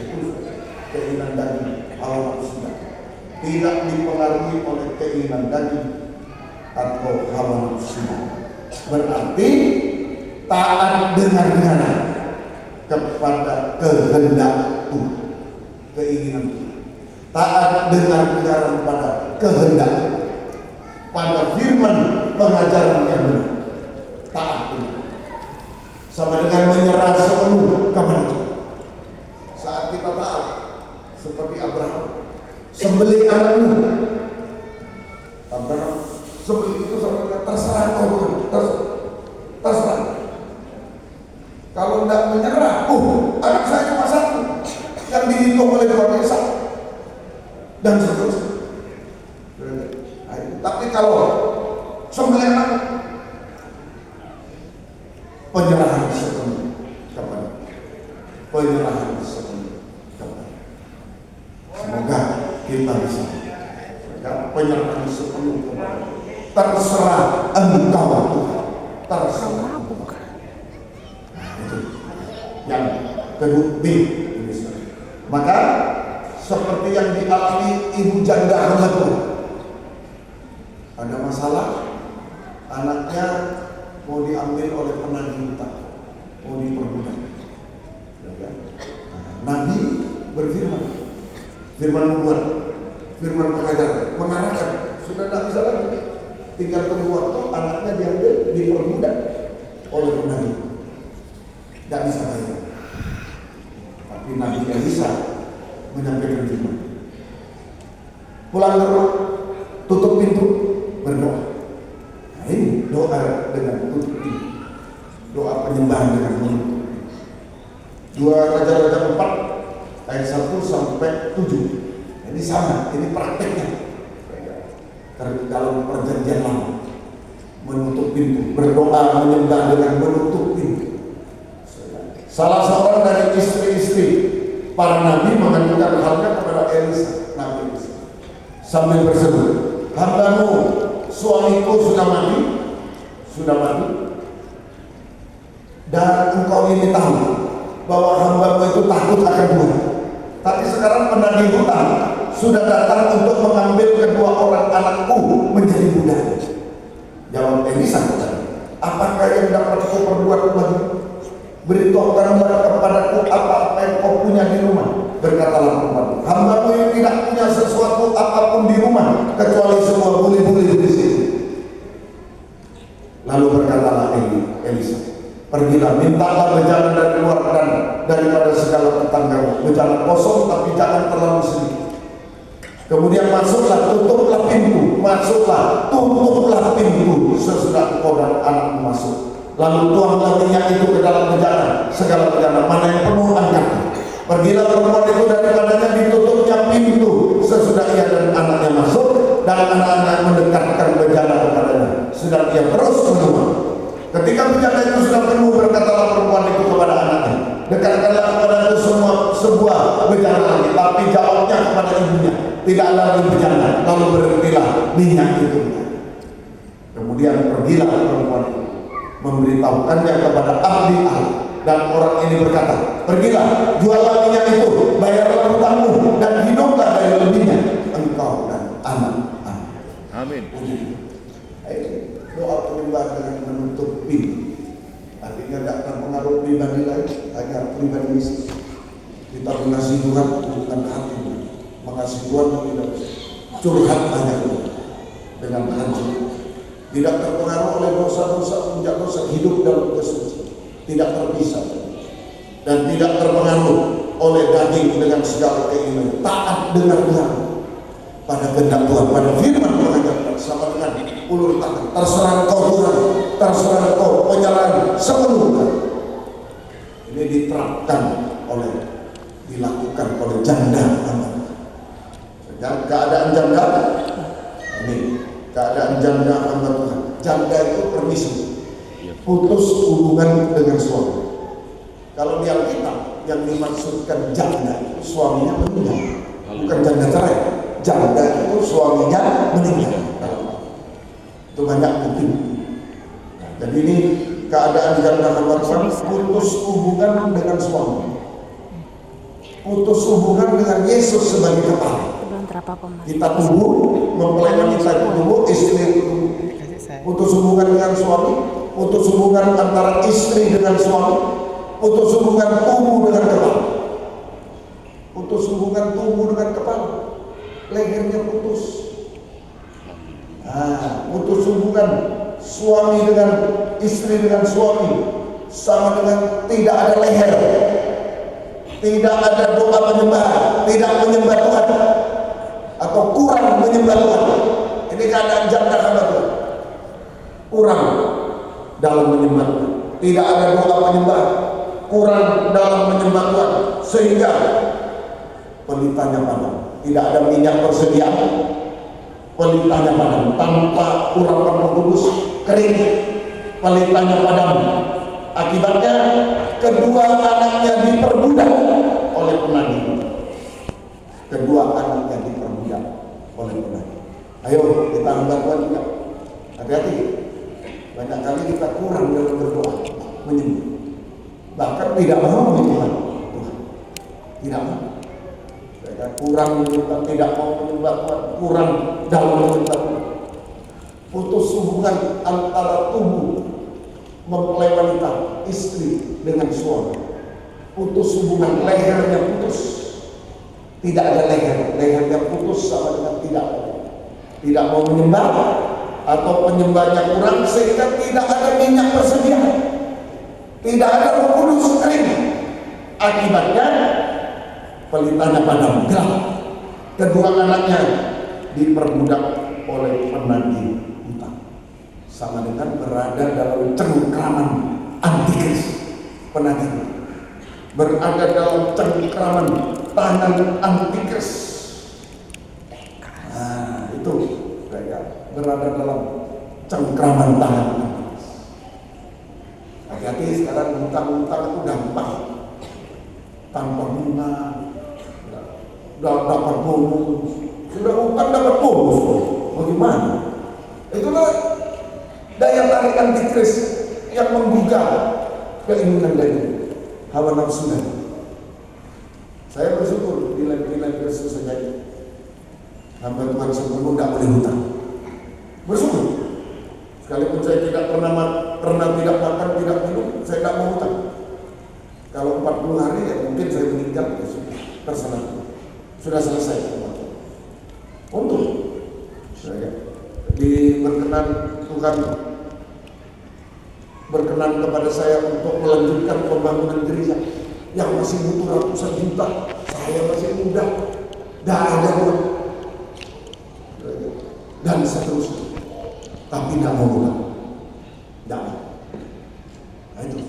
itu keinginan daging, hawa nafsu daging. Tidak dipengaruhi oleh keinginan daging atau hawa nafsu. Berarti taat dengar-dengaran kepada kehendak Tuhan, keinginan Tuhan. Taat dengar-dengaran pada kehendak, pada firman pengajaran yang benar. Taat Tuhan sama dengan menyerah sepenuh kepada Tuhan. Saat kita taat seperti Abraham, sembelih anakmu. Abraham sembelih itu sama dengan terserah Tuhan, terserah. Kalau tidak menyerah, anak saya cuma satu yang dihitung oleh Tuhan Yesus dan seterusnya. Tapi kalau sembelih anak, penyerahan sepenuh kepada, penyerahan sepenuh kepada. Semoga kita bisa penyerahan sepenuh kepada. Terserah engkau Tuhan, terserah. Yang kedua B. Maka seperti yang dialami ibu janda hamba Tuhan, Ada masalah, anaknya mau diambil oleh penagih hutang, mau diperbudak. Ya kan? Nabi berfirman, firman nubuat, firman pengajaran, mengarahkan, sudah tidak bisa lagi. Tinggal tunggu waktu anaknya diambil, diperbudak oleh penagih. Tidak bisa bayar. Tapi Nabi Elisa menyampaikan firman. Pulang ke rumah, tutup pintu, berdoa. Nah, ini doa dengan tutup pintu, doa penyembahan dengan menutup pintu. 2 Raja-Raja 4 ayat 1 sampai 7. Ini sama, ini prakteknya dalam perjanjian lama. Menutup pintu, berdoa menyembah dengan menutup pintu. Salah seorang dari istri-istri para nabi mengajukan halnya kepada Elisa, Nabi Elisa, sambil berseru, hambamu, suamiku sudah mati, dan engkau ini tahu bahwa hambamu itu takut akan Tuhan. Tapi sekarang penagih hutang sudah datang untuk mengambil kedua orang anakku menjadi budak. Jawab Elisa, apakah yang dapat kau perbuat lagi? Beritahukanlah kepadaku apa yang kau punya di rumah. Berkatalah perempuan, hambamu yang tidak punya sesuatu apapun di rumah kecuali semua buli-buli di sini. Lalu berkatalah Elisa, pergilah, mintalah berjalan dari luar dan daripada segala tetanggamu, berjalan kosong tapi jangan terlalu sedikit. Kemudian masuklah, tutuplah pintu, tutuplah pintu sesudah engkau dan anakmu masuk. Lalu tuanglah minyak itu ke dalam bejana, segala bejana mana yang penuh angkatlah. Pergilah perempuan itu daripadanya, ditutupnya pintu sesudah ia dan anaknya masuk, dan anak-anak mendekatkan bejana kepadanya, sedang ia terus menunggu. Ketika bejana itu sudah penuh, berkatalah perempuan itu kepada anaknya, dekatkanlah kepadaku sebuah bejana lagi. Tapi jawabnya kepada ibunya, tidak lagi bejana. Lalu berhentilah minyak itu. Kemudian pergilah perempuan itu, memberitahukannya kepada ahli ahli, dan orang ini berkata, pergilah, jualah minyak itu, bayarlah hutangmu, dan hiduplah dari lebihnya engkau dan anak-anak. Amin. Doa penyembahan dengan menutup pintu, artinya tidak terpengaruh pribadi lain, hanya pribadi Yesus. Kita mengasihi Tuhan bukan hati, mengasihi Tuhan tidak curhat banyak dengan hati, tidak terpengaruh oleh dosa-dosa, puncak dosa, hidup dalam kesucian, tidak terpisah, dan tidak terpengaruh oleh daging dengan segala keinginan, taat dengan Tuhan pada kehendak Tuhan, pada firman pengajaran sama dengan ulur tangan, terserah engkau Tuhan, terserah engkau, penyerahan sepenuhnya. Ini diterapkan dilakukan oleh janda anak. Keadaan janda ini, keadaan janda hamba Tuhan. Janda itu permisi, putus hubungan dengan suami. Kalau di Alkitab yang dimaksudkan janda itu suaminya meninggal, bukan janda cerai. Janda itu suaminya meninggal. Itu banyak bukti. Jadi ini keadaan janda hamba Tuhan, putus hubungan dengan suami, putus hubungan dengan Yesus sebagai kepala. Kita tumbuh, mempelai wanita itu tumbuh, istri itu tumbuh. Putus hubungan dengan suami, putus hubungan antara istri dengan suami, putus hubungan tubuh dengan kepala, putus hubungan tubuh dengan kepala, lehernya putus. Putus hubungan suami dengan istri dengan suami sama dengan tidak ada leher, tidak ada doa menyembah, tidak menyembah Tuhan, atau kurang menyembah Tuhan. Ini keadaan janda hamba Tuhan, kurang dalam menyembah Tuhan, tidak ada doa menyembah, kurang dalam menyembah Tuhan, sehingga pelitanya padam, tidak ada minyak persediaan, pelitanya padam, tanpa urapan Roh Kudus kering, pelitanya padam. Akibatnya kedua anaknya diperbudak oleh penagih. Kedua anaknya diperbudak oleh penagih. Ayo kita hamba Tuhan juga, hati-hati. Banyak kali kita kurang dalam berdoa, menyembah, bahkan tidak mau menyembah Tuhan, tidak mau. Mereka kurang menyembah, tidak mau menyembah Tuhan, kurang dalam menyembah Tuhan. putus hubungan antara tubuh mempelai wanita, istri dengan suami, putus hubungan, lehernya putus, tidak ada lehernya putus sama dengan tidak mau menyembah, atau penyembahnya kurang sehingga tidak ada minyak bersedia, tidak ada Roh Kudus, kering. Akibatnya pelitanya padam, gelap. Kedua anaknya diperbudak oleh penagih hutang, sama dengan berada dalam cengkraman antikris. Penagih berada dalam cengkraman tangan antikris. Nah, itu saya berada dalam cengkraman tangan antikris. Hati-hati sekarang hutang-hutang itu gampang, tanpa bunga, dapat bonus. Sudah hutang dapat bonus, bagaimana? Itulah daya tarik antikris yang menggugah keinginan dari hawa nafsu. Saya bersyukur di lain Kristus saja hamba Tuhan sebelum tidak boleh hutang. Bersyukur. Sekalipun saya tidak pernah tidak makan, tidak minum, saya tidak mau hutang. Kalau 40 hari ya mungkin saya meninggal, ya sudah, terserah. Sudah selesai. Untuk saya berkenan Tuhan berkenan kepada saya untuk melanjutkan pembangunan gereja yang masih butuh ratusan juta. Saya masih muda, tidak ada uang, dan seterusnya. Tapi tidak mau pulang, tidak mau. Nah itu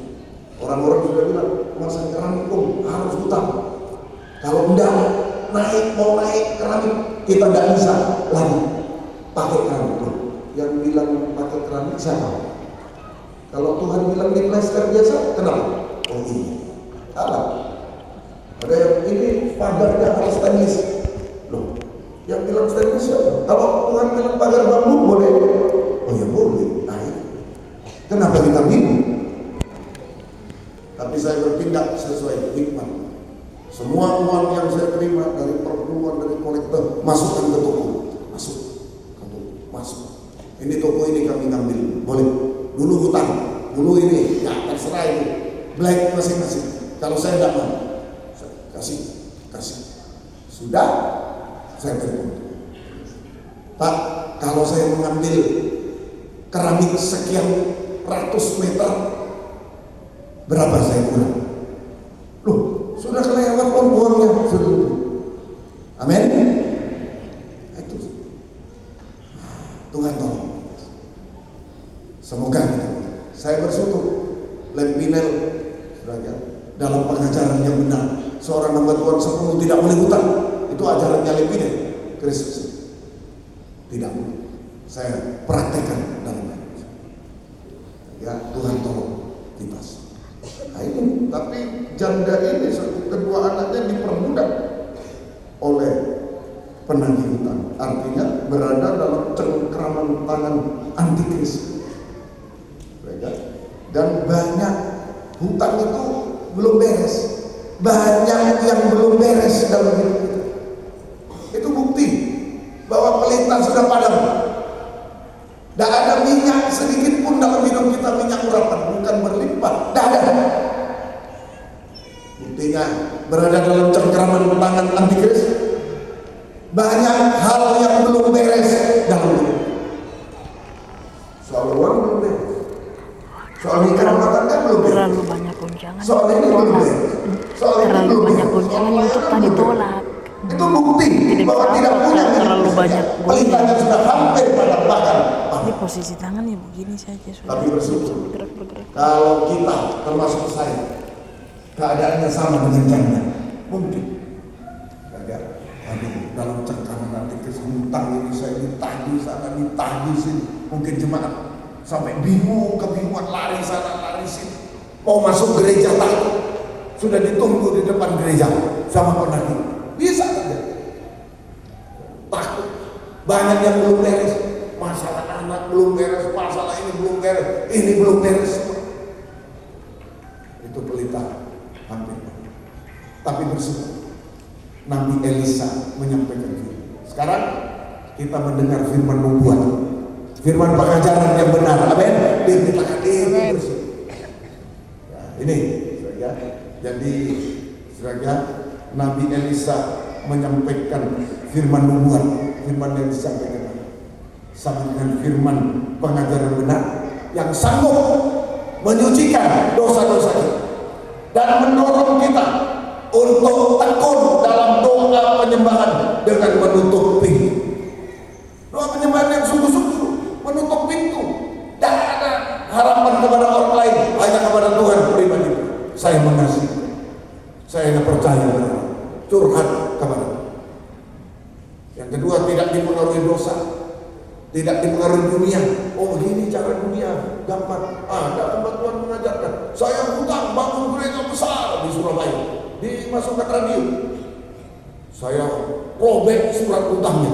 orang-orang juga bilang masang keramik harus hutang. Kalau tidak mau naik keramik, kita tidak bisa lagi pakai keramik. Yang bilang pakai keramik siapa? Kalau Tuhan bilang di plester biasa, kenapa? Oh iya, salah. Ada yang ini pagarnya harus stainless. Loh, yang bilang stainless siapa? Kalau Tuhan bilang pagar bambu boleh. Oh ya boleh. Nah, kenapa kita bingung? Tapi saya bertindak sesuai hikmat. Semua uang yang saya terima dari perpuluhan, dari kolektor, masukkan ke toko. Masuk. Ini toko ini kami ngambil, boleh. Dulu hutang, dulu ini, ya terserah itu. Black masing-masing. Kalau saya tidak mau, kasih. Sudah, saya terima. Pak, kalau saya mengambil keramik sekian ratus meter, berapa saya kurang? Loh, sudah kelewat uangnya. Amin. Itu Tuhan tolong. Semoga gitu. Saya bersyukur Lempinel dalam pengajaran yang benar. Seorang hamba Tuhan sepenuh tidak boleh hutang. Itu ajarannya Lempinel Kristus. Tidak boleh. Saya praktekkan dalam hidup. Ya Tuhan tolong kita. Nah ini, tapi janda ini kedua anaknya diperbudak oleh penagih hutang. Artinya berada dalam cengkraman tangan antikris. Dan banyak hutang itu belum beres. Banyak yang belum beres dalam hidup kita. Itu bukti bahwa pelita sudah padam. Tidak ada minyak sedikit pun dalam hidup kita, minyak urapan, bukan berlimpah. Tidak ada. Buktinya berada dalam cengkraman tangan antikris. Banyak hal yang belum beres dalam hidup. Soal uang belum beres. Soal nikah rumah tangga belum beres. Terlalu banyak goncangan. Soal ini belum beres. Soal ini Terlalu belum banyak beres. goncangan YouTube tadi tolak. Itu bukti bahwa tidak punya terlalu banyak pelitanya sudah hampir pada bahkan. Ini posisi tangan ya begini saja sudah. Tapi bersyukur Bergerak. kalau kita termasuk saya keadaannya sama dengan janda, mungkin dalam cengkraman nanti hutang ini saya ditagih sana ditagih sini, mungkin jemaat sampai bingung, kebingungan, lari sana lari sini, mau masuk gereja takut, sudah ditunggu di depan gereja sama penagih, bisa saja takut. Banyak yang belum beres, masalah anak belum beres, masalah ini belum beres, ini belum beres. Itu pelita hampir. Tapi bersyukur Nabi Elisa menyampaikan firman. Sekarang kita mendengar firman nubuat, firman pengajaran yang benar. Amin. Diberitakan ini. Ini, saudara. Jadi, saudara, Nabi Elisa menyampaikan firman nubuat, firman yang disampaikan sama dengan firman pengajaran benar yang sanggup menyucikan dosa-dosa kita dan mendorong kita untuk tekun dalam doa penyembahan dengan menutup pintu. Doa penyembahan yang sungguh-sungguh menutup pintu. Dan ada harapan kepada orang lain, hanya kepada Tuhan pribadi. Saya mengasihi, saya percaya, curhat kepada. Yang kedua, tidak dipengaruhi dosa, tidak dipengaruhi dunia. Oh, begini cara dunia, gampang. Ada hamba Tuhan mengajarkan, saya hutang bangun gereja besar di Surabaya, dimasukkan radio. Saya robek surat hutangnya.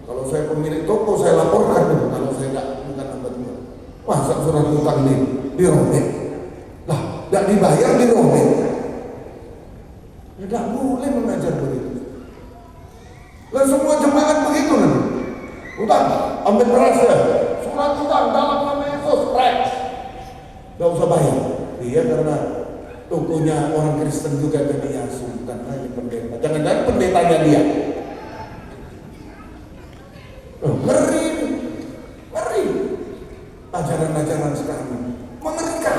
Kalau saya pemilik toko, saya laporkan. Kalau saya tidak, bukan hamba Tuhan. Masa surat hutang ini dirobek? Lah, tidak dibayar dirobek. Tidak boleh mengajar begitu. Dan semua jemaat begitu nanti. Hutang, ambil beras ya. Surat hutang dalam nama Yesus, tidak usah bayar. Iya, karena tokonya orang Kristen juga jadi asuhan. Ini pendeta. Jangan-jangan pendetanya dia. Ngeri. Ajaran-ajaran sekarang mengerikan.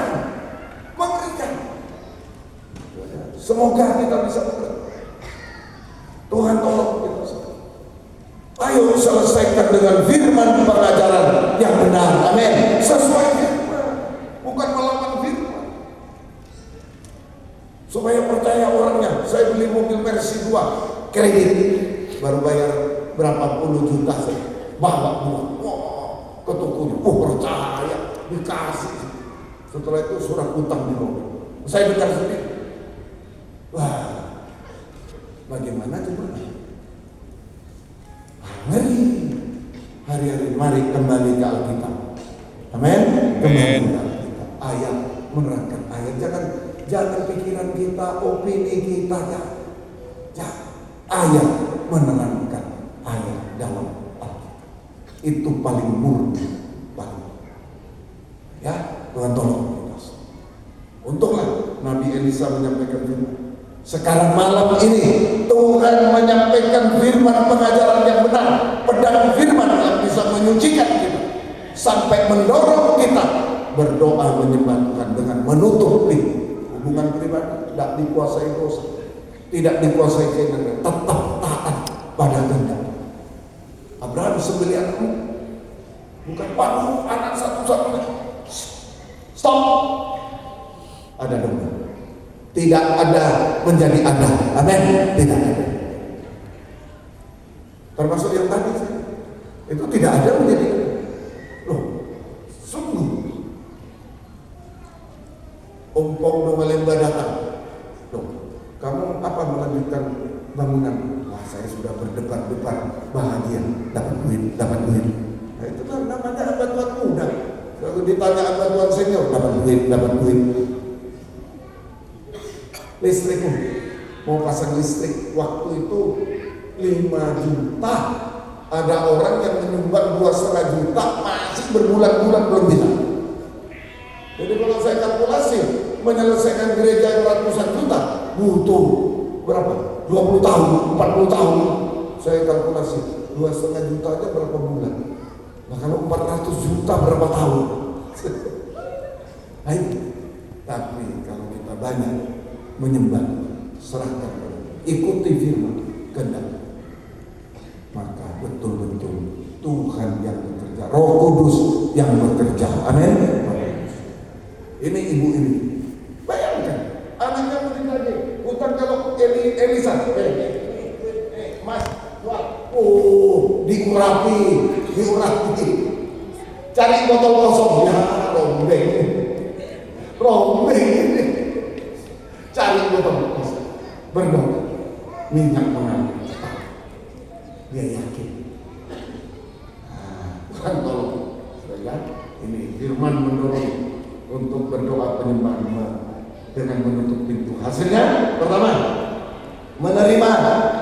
Semoga kita bisa mengerti. Tuhan tolong kita semua. Ayo selesaikan dengan firman pengajaran yang benar. Amin. Sesuai firman, bukan melawan firman. Supaya percaya orangnya. Saya beli mobil Mercy 2 kredit, baru bayar berapa puluh juta saya. Bawa buah. Ke tokonya. Percaya, dikasih. Setelah itu surat utang di mobil. Saya dengar sendiri. Wah, bagaimana coba? Ngeri. Hari-hari mari kembali ke Alkitab. Amin. Kembali ke Alkitab. Ayat menerangkan ayat. Jangan pikiran kita, opini kita ya. Ayat menerangkan ayat dalam Alkitab. Itu paling murni, ya. Tuhan tolong kita. Untunglah Nabi Elisa menyampaikan firman. Sekarang malam ini Tuhan menyampaikan firman pengajaran yang benar, pedang firman yang bisa menyucikan kita sampai mendorong kita berdoa menyembah Tuhan dengan menutup pintu. Hubungan pribadi tidak dikuasai dosa, tidak dikuasai keinginan, tetap taat pada kehendak. Abraham sembelih anaknya, bukan paruh anak satu-satunya. Stop. Ada domba. Tidak ada menjadi ada. Amin. Tidak ada. Termasuk yang tadi itu tidak ada menjadi ada. Loh, sungguh. Ompong domba lembah datang. Loh, kamu apa melanjutkan bangunan? Wah, saya sudah berdebar-debar bahagia, dapat duit. Nah, itu kan namanya hamba Tuhan muda. Kalau ditanya hamba Tuhan senior, dapat duit. Listrik pun mau pasang listrik waktu itu 5 juta. Ada orang yang menyumbang 2,5 juta masih berbulan-bulan belum bisa. Jadi kalau saya kalkulasi menyelesaikan gereja ratusan juta butuh berapa? 20 tahun, 40 tahun. Saya kalkulasi 2,5 juta aja berapa bulan? Nah kalau 400 juta berapa tahun? Ayo. Tapi kalau kita banyak menyembah, serahkan, ikuti firman kehendak, maka betul-betul Tuhan yang bekerja, Roh Kudus yang bekerja. Amin. Ini ibu ini, bayangkan anaknya mau ditagih hutang. Kalau Elisa, Mas, diurapi, cari botol kosong, ya rombeng. Cari botol kosong, berdoa, minyak mengalir. Dia yakin. Tuhan tolong, ini firman mendorong untuk berdoa penyembahan dengan menutup pintu. Hasilnya pertama, menerima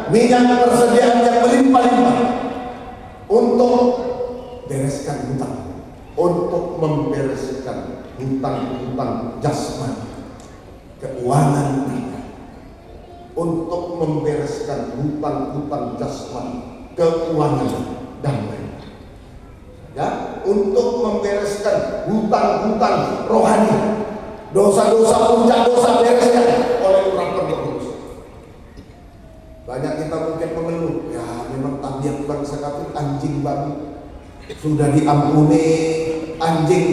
minyak persediaan yang melimpah-limpah untuk bereskan hutang. untuk membereskan hutang-hutang jasmani, keuangan kita, untuk membereskan hutang-hutang jasmani, keuangan dan lain. Ya, untuk membereskan hutang-hutang rohani, dosa-dosa, puncak dosa bereskan oleh urapan Roh Kudus. Banyak kita mungkin mengeluh, ya memang tabiat bangsa kami anjing babi, sudah diampuni, anjing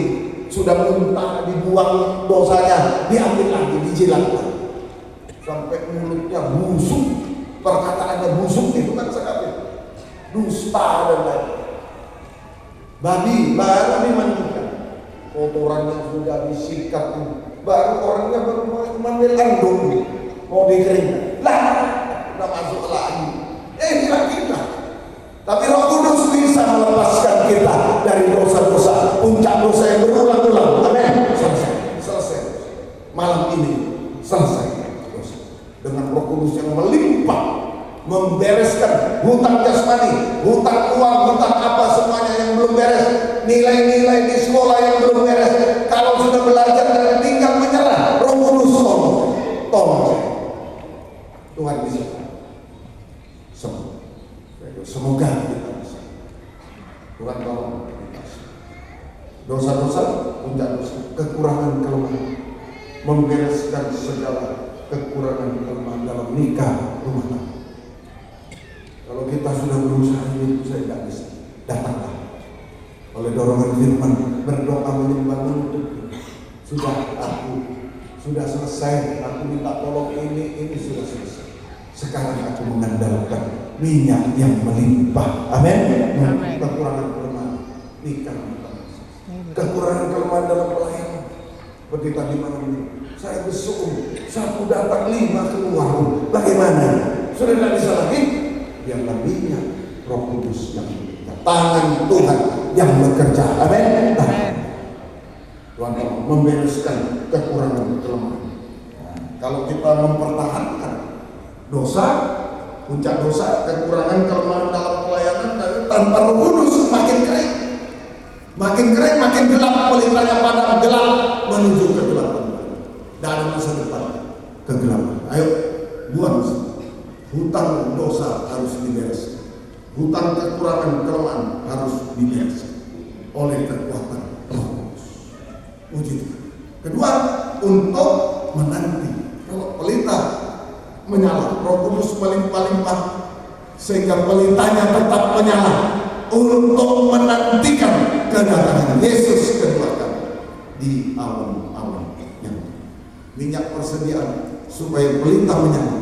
sudah muntah, dibuang dosanya, diambil lagi, dijilat sampai mulutnya busuk, perkataannya busuk, itu kan sekali dusta dan lain. Babi baru dimandikan, kotorannya sudah disikat, baru orangnya baru mengambil andung, mau dikeringkan, lah udah masuk lagi. Inilah kita. Tapi Roh Kudus bisa melepaskan kita dari dosa-dosa, puncak dosa yang berulang-ulang. Amin. Selesai. Malam ini selesai dosa. Dengan Roh Kudus yang melimpah, membereskan hutang jasmani, hutang uang, hutang apa semuanya yang belum beres, nilai-nilai di sekolah yang belum beres. Kalau sudah belajar dan tinggal menyerah, Roh Kudus tolong. Tuhan bisa. Semoga kita bisa. Tuhan tolong kita. Dosa-dosa, puncak dosa, kekurangan kelemahan, membereskan segala kekurangan kelemahan dalam nikah rumah tangga. Kalau kita sudah berusaha ini, saya tidak bisa. Datanglah oleh dorongan firman, berdoa menyembah menuntut. Sudah selesai. Aku minta tolong ini sudah selesai. Sekarang aku mengandalkan minyak yang melimpah. Amin. Kekurangan kelemahan nikah, kekurangan kelemahan dalam pelayanan. Seperti tadi malam ini, saya besuk, satu datang 5 keluar. Bagaimana? Sudah tidak bisa lagi. Biarlah minyak Roh Kudus yang bekerja, tangan Tuhan yang bekerja. Amin. Tuhan tolong membereskan kekurangan kelemahan. Kalau kita mempertahankan dosa, puncak dosa, kekurangan kelemahan dalam pelayanan, dan tanpa Roh Kudus makin kering, makin gelap, pelitanya padam, gelap menuju kegelapan. Dan ada masa depan kegelapan. Ayo buang hutang dosa harus dibereskan, hutang kekurangan kelemahan harus dibereskan oleh kekuatan Roh Kudus. Puji Tuhan. Kedua, untuk menanti. Kalau pelita menyala, Roh Kudus melimpah-limpah sehingga pelitanya tetap menyala untuk menantikan kedatangan Yesus kedua kali di awan-awan yang minyak persediaan supaya pelita menyala,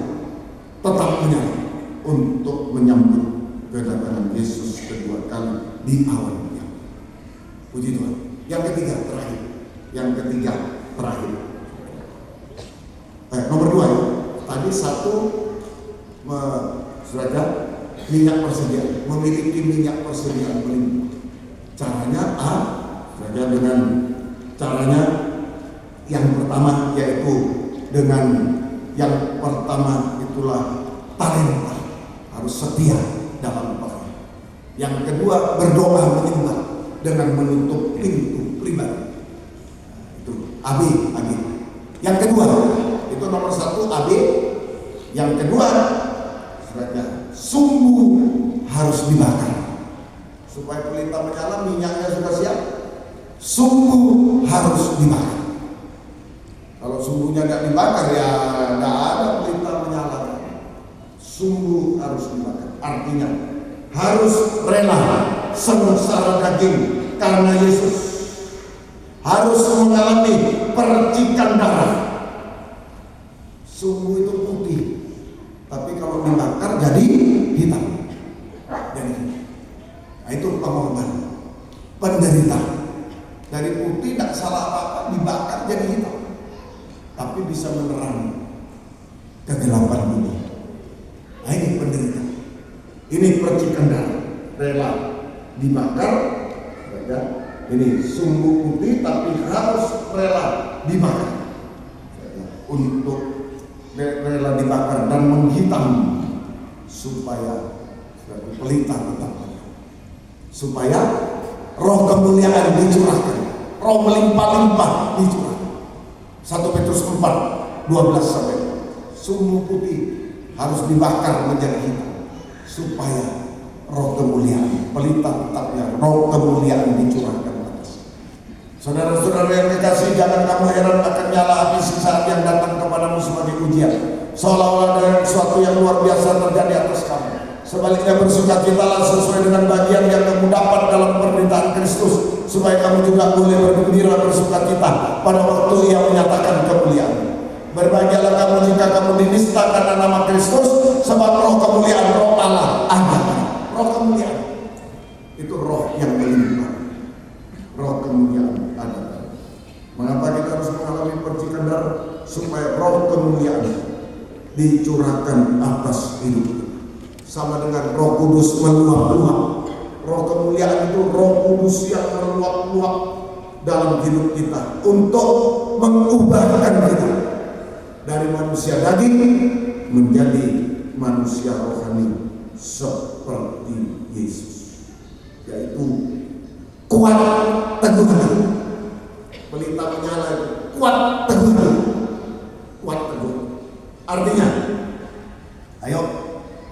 tetap menyala untuk menyambut kedatangan Yesus kedua kali di awan yang. Puji Tuhan. Yang ketiga terakhir. Nomor 2 ya. Tadi satu, saudara, minyak persediaan, memiliki minyak persediaan melimpah. Caranya saudara, dengan caranya yang pertama, yaitu dengan yang pertama itulah talenta, harus setia dalam pelayanan. Yang kedua, berdoa menyembah dengan menutup pintu pribadi. Itu AB. Yang kedua, itu nomor 1 AB. Yang kedua, sebenarnya sumbu harus dibakar supaya pelita menyala, minyaknya sudah siap. Sumbu harus dibakar. Kalau sumbunya tidak dibakar, ya tidak ada pelita menyala. Sumbu harus dibakar. Artinya harus rela sengsara daging karena Yesus, harus mengalami percikan darah. Sumbu itu putih, tapi kalau dibakar jadi hitam. Nah, itu pengorbanan, penderitaan. Dari putih tidak salah apa-apa, dibakar jadi hitam, tapi bisa menerangi kegelapan dunia. Nah, ini penderitaan, ini percikan darah, rela dibakar. Ini sumbu putih tapi harus rela dibakar, untuk rela dibakar dan menghitam supaya pelita tetap, supaya roh kemuliaan dicurahkan, roh melimpah-limpah dicurahkan. 1 Petrus 4:12-. Sumur putih harus dibakar menjadi hitam supaya roh kemuliaan, pelita tetapnya roh kemuliaan dicurahkan atas. Saudara-saudara yang dikasihi, jangan kamu heran akan nyala api siksaan yang datang kepadamu sebagai ujian, seolah-olah ada sesuatu yang luar biasa terjadi atas kamu. Sebaliknya bersukacitalah sesuai dengan bagian yang kamu dapat dalam penderitaan Kristus, supaya kamu juga boleh bergembira bersukacita pada waktu Ia menyatakan kemuliaan. Berbahagialah kamu jika kamu dinista karena nama Kristus, sebab roh kemuliaan, roh Allah ada. Roh kemuliaan itu roh yang melimpah. Roh kemuliaan ada. Mengapa kita harus mengalami percikan darah? Supaya roh kemuliaan dicurahkan atas hidup kita. Sama dengan Roh Kudus meluap-luap. Roh kemuliaan itu Roh Kudus yang meluap-luap dalam hidup kita untuk mengubahkan kita dari manusia daging menjadi manusia rohani seperti Yesus, yaitu kuat teguh. Pelita menyala itu kuat teguh. Kuat teguh artinya, ayo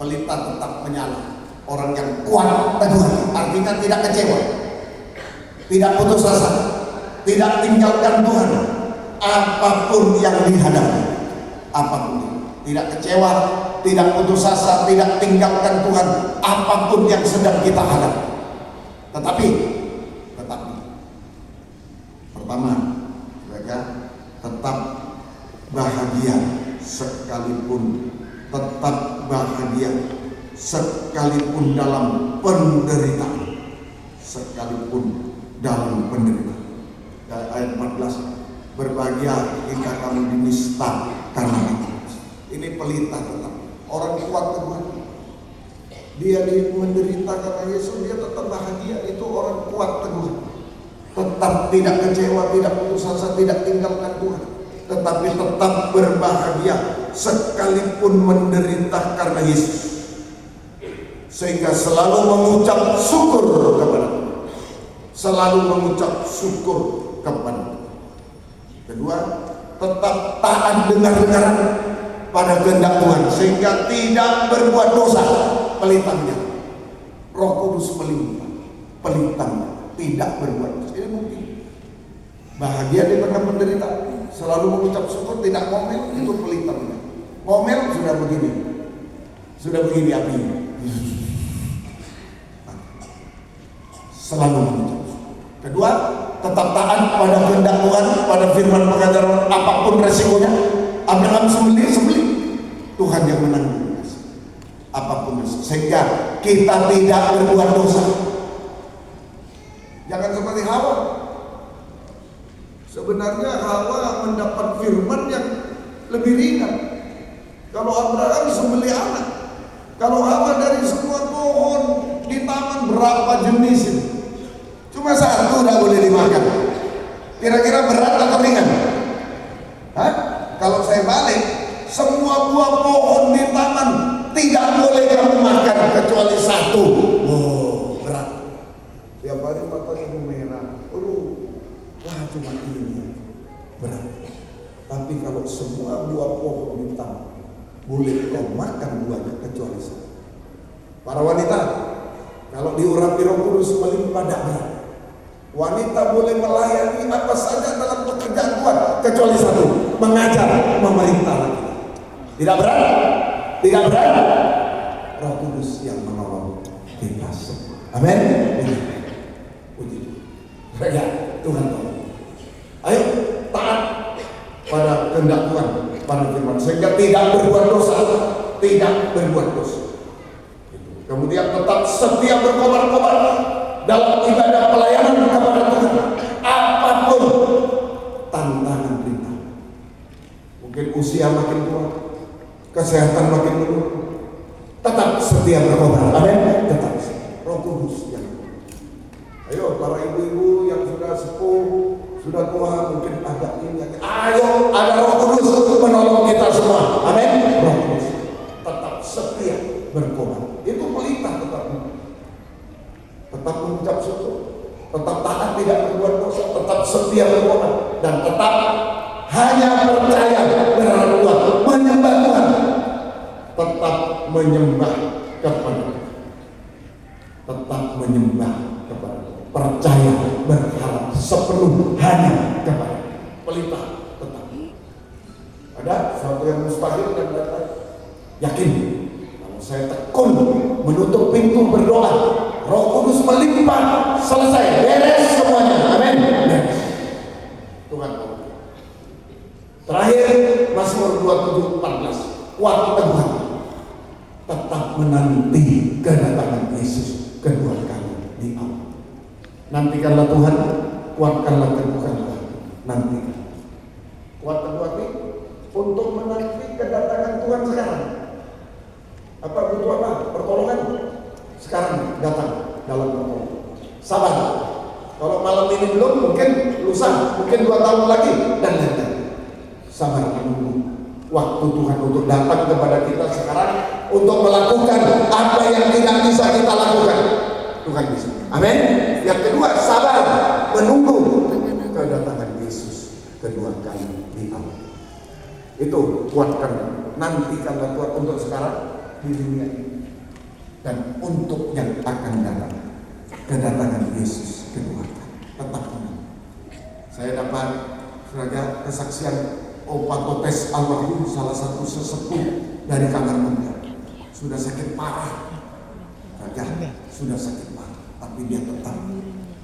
pelita tetap menyala. Orang yang kuat teguh artinya tidak kecewa, tidak putus asa, tidak tinggalkan Tuhan apapun yang dihadapi. Apapun, tidak kecewa, tidak putus asa, tidak tinggalkan Tuhan apapun yang sedang kita hadapi. Tetapi pertama, mereka tetap bahagia sekalipun, tetap bahagia sekalipun dalam penderitaan, sekalipun dalam penderitaan. Ayat 14, berbahagia jika kamu dinista karena aku. Ini pelita tetap orang kuat Tuhan. Dia menderita karena Yesus, dia tetap bahagia. Itu orang kuat teguh, tetap tidak kecewa, tidak putus asa, tidak tinggalkan Tuhan, tetapi tetap berbahagia sekalipun menderita karena Yesus, sehingga selalu mengucap syukur kepada Tuhan, selalu mengucap syukur kepada Tuhan. Kedua, tetap taat dengar-dengaran pada kehendak Tuhan, sehingga tidak berbuat dosa. Pelitanya Roh Kudus melimpah, pelitanya tidak berbuat dosa. Ini bukti bahagia di tengah penderitaan, selalu mengucap syukur, tidak ngomel. Itu pelitanya. Ngomel sudah begini apinya. Selalu mengucap syukur. Kedua, tetap taat pada kehendak Tuhan, pada firman pengajaran apapun resikonya. Abraham sembelih, Tuhan yang menanggung apapun resiko, sehingga kita tidak berbuat dosa. Jangan seperti Hawa. Sebenarnya Hawa mendapat firman yang lebih ringan. Kalau Abraham sembelih anak, kalau Hawa dari semua pohon di taman berapa jenis ini, cuma satu tidak boleh dimakan. Kira-kira berat atau ringan? Hah? Kalau saya balik, semua buah pohon di taman tidak boleh kamu makan kecuali satu. Oh, berat. Tiap hari makan ibu merah. Wah, cuma ini berat. Tapi kalau semua buah pohon di taman boleh kau makan buahnya kecuali satu. Para wanita, kalau diurapi Roh Kudus melimpah berat. Wanita boleh melayani apa saja dalam pekerjaan Tuhan kecuali satu, mengajar, memerintah lagi. Tidak berat? Tidak berat? Roh Kudus yang menolong kita semua. Amin. Puji Tuhan. Tuhan tolong. Ayo taat pada kehendak Tuhan, pada firman, sehingga tidak berbuat dosa, tidak berbuat dosa. Kemudian tetap setia berkobar-kobar dalam ibadah pelayanan kepada Tuhan, apapun tantangan kita. Mungkin usia makin tua, kesehatan makin menurun, tetap setia berkobar. Amin. Tetap Roh Kudus yang. Ayo para ibu-ibu yang sudah sepuh, sudah tua, mungkin agak ini. Ayo, ada Roh Kudus menolong kita semua. Amin. Roh Kudus tetap setia berkobar. Itu pelita tetap mengucap syukur, tetap taat tidak berbuat dosa, tetap setia berkorban, dan tetap hanya percaya berbuat menyembah Tuhan, tetap menyembah kepada, tetap menyembah kepada, percaya berharap sepenuh hanya kepada, pelita tetap. Ada sesuatu yang mustahil dan datang, yakin kalau saya tekun menutup pintu berdoa, Roh Kudus melimpah, selesai, beres semuanya. Amin. Tuhan tahu. Terakhir Mazmur 27:14, kuat teguh, tetap menanti kedatangan Yesus kedua kali di awal. Nantikanlah Tuhan, kuatkanlah teguhkanlah, nantikan. Kuat teguh hati untuk menanti kedatangan Tuhan sekarang. Apa butuh apa? Pertolongan. Sekarang datang dalam pertolongan. Sabar. Kalau malam ini belum, mungkin lusa, mungkin 2 tahun lagi, dan lain-lain. Sabar menunggu waktu Tuhan untuk datang kepada kita sekarang untuk melakukan apa yang tidak bisa kita lakukan. Tuhan bisa. Amin. Yang kedua, sabar menunggu kedatangan Yesus kedua kali di awal. Itu kuatkan, nantikanlah Tuhan untuk sekarang di dunia ini dan untuk yang akan datang, kedatangan Yesus kedua kali. Tetap menunggu. Saya dapat saudara kesaksian Opakotes almarhum, salah satu sesepuh dari kamar mandi, sudah sakit parah, raja sudah sakit parah, tapi dia tetap,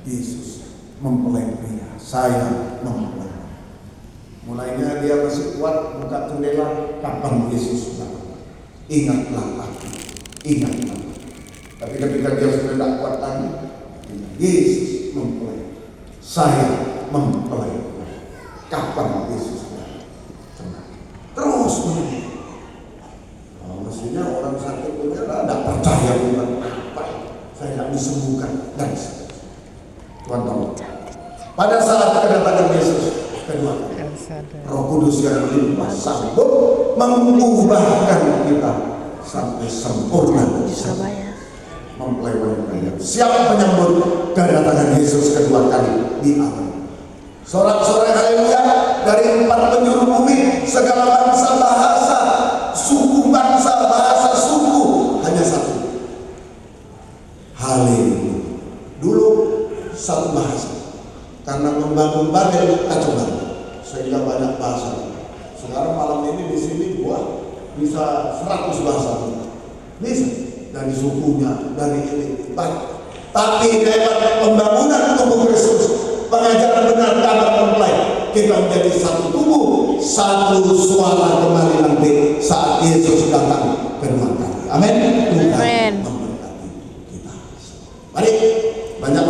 Yesus mempelai dia, saya mempelai. Mulainya dia masih kuat buka jendela, kapan Yesus datang, ingatlah aku, ingatlah. Tapi ketika dia sudah tidak kuat lagi, Yesus mempelai, saya mempelai, kapan Yesus terus menunggu. Mestinya orang sakit itu tidak percaya dengan apa saya tidak disembuhkan dan Tuhan tahu. Pada saat kedatangan Yesus kedua, Roh Kudus yang melimpah sanggup mengubahkan kita sampai sempurna, mempelai wanita siap menyambut kedatangan Yesus kedua kali di awal. Sorak-sorai haleluya dari 4 penjuru bumi, segala bangsa, bahasa, suku bangsa, bahasa suku, hanya satu. Haleluya. Dulu satu bahasa, karena membangun Babel kacau balau, sehingga banyak bahasa. Sekarang malam ini di sini buat bisa 100 bahasa, bisa dari sukunya, dari ini, baik. Tapi lewat pembangunan tubuh Kristus, pengajaran benar kabar mempelai, kita menjadi satu tubuh, satu suara kembali nanti saat Yesus datang kedua kali. Amin. Tuhan memberkati kita. Mari banyak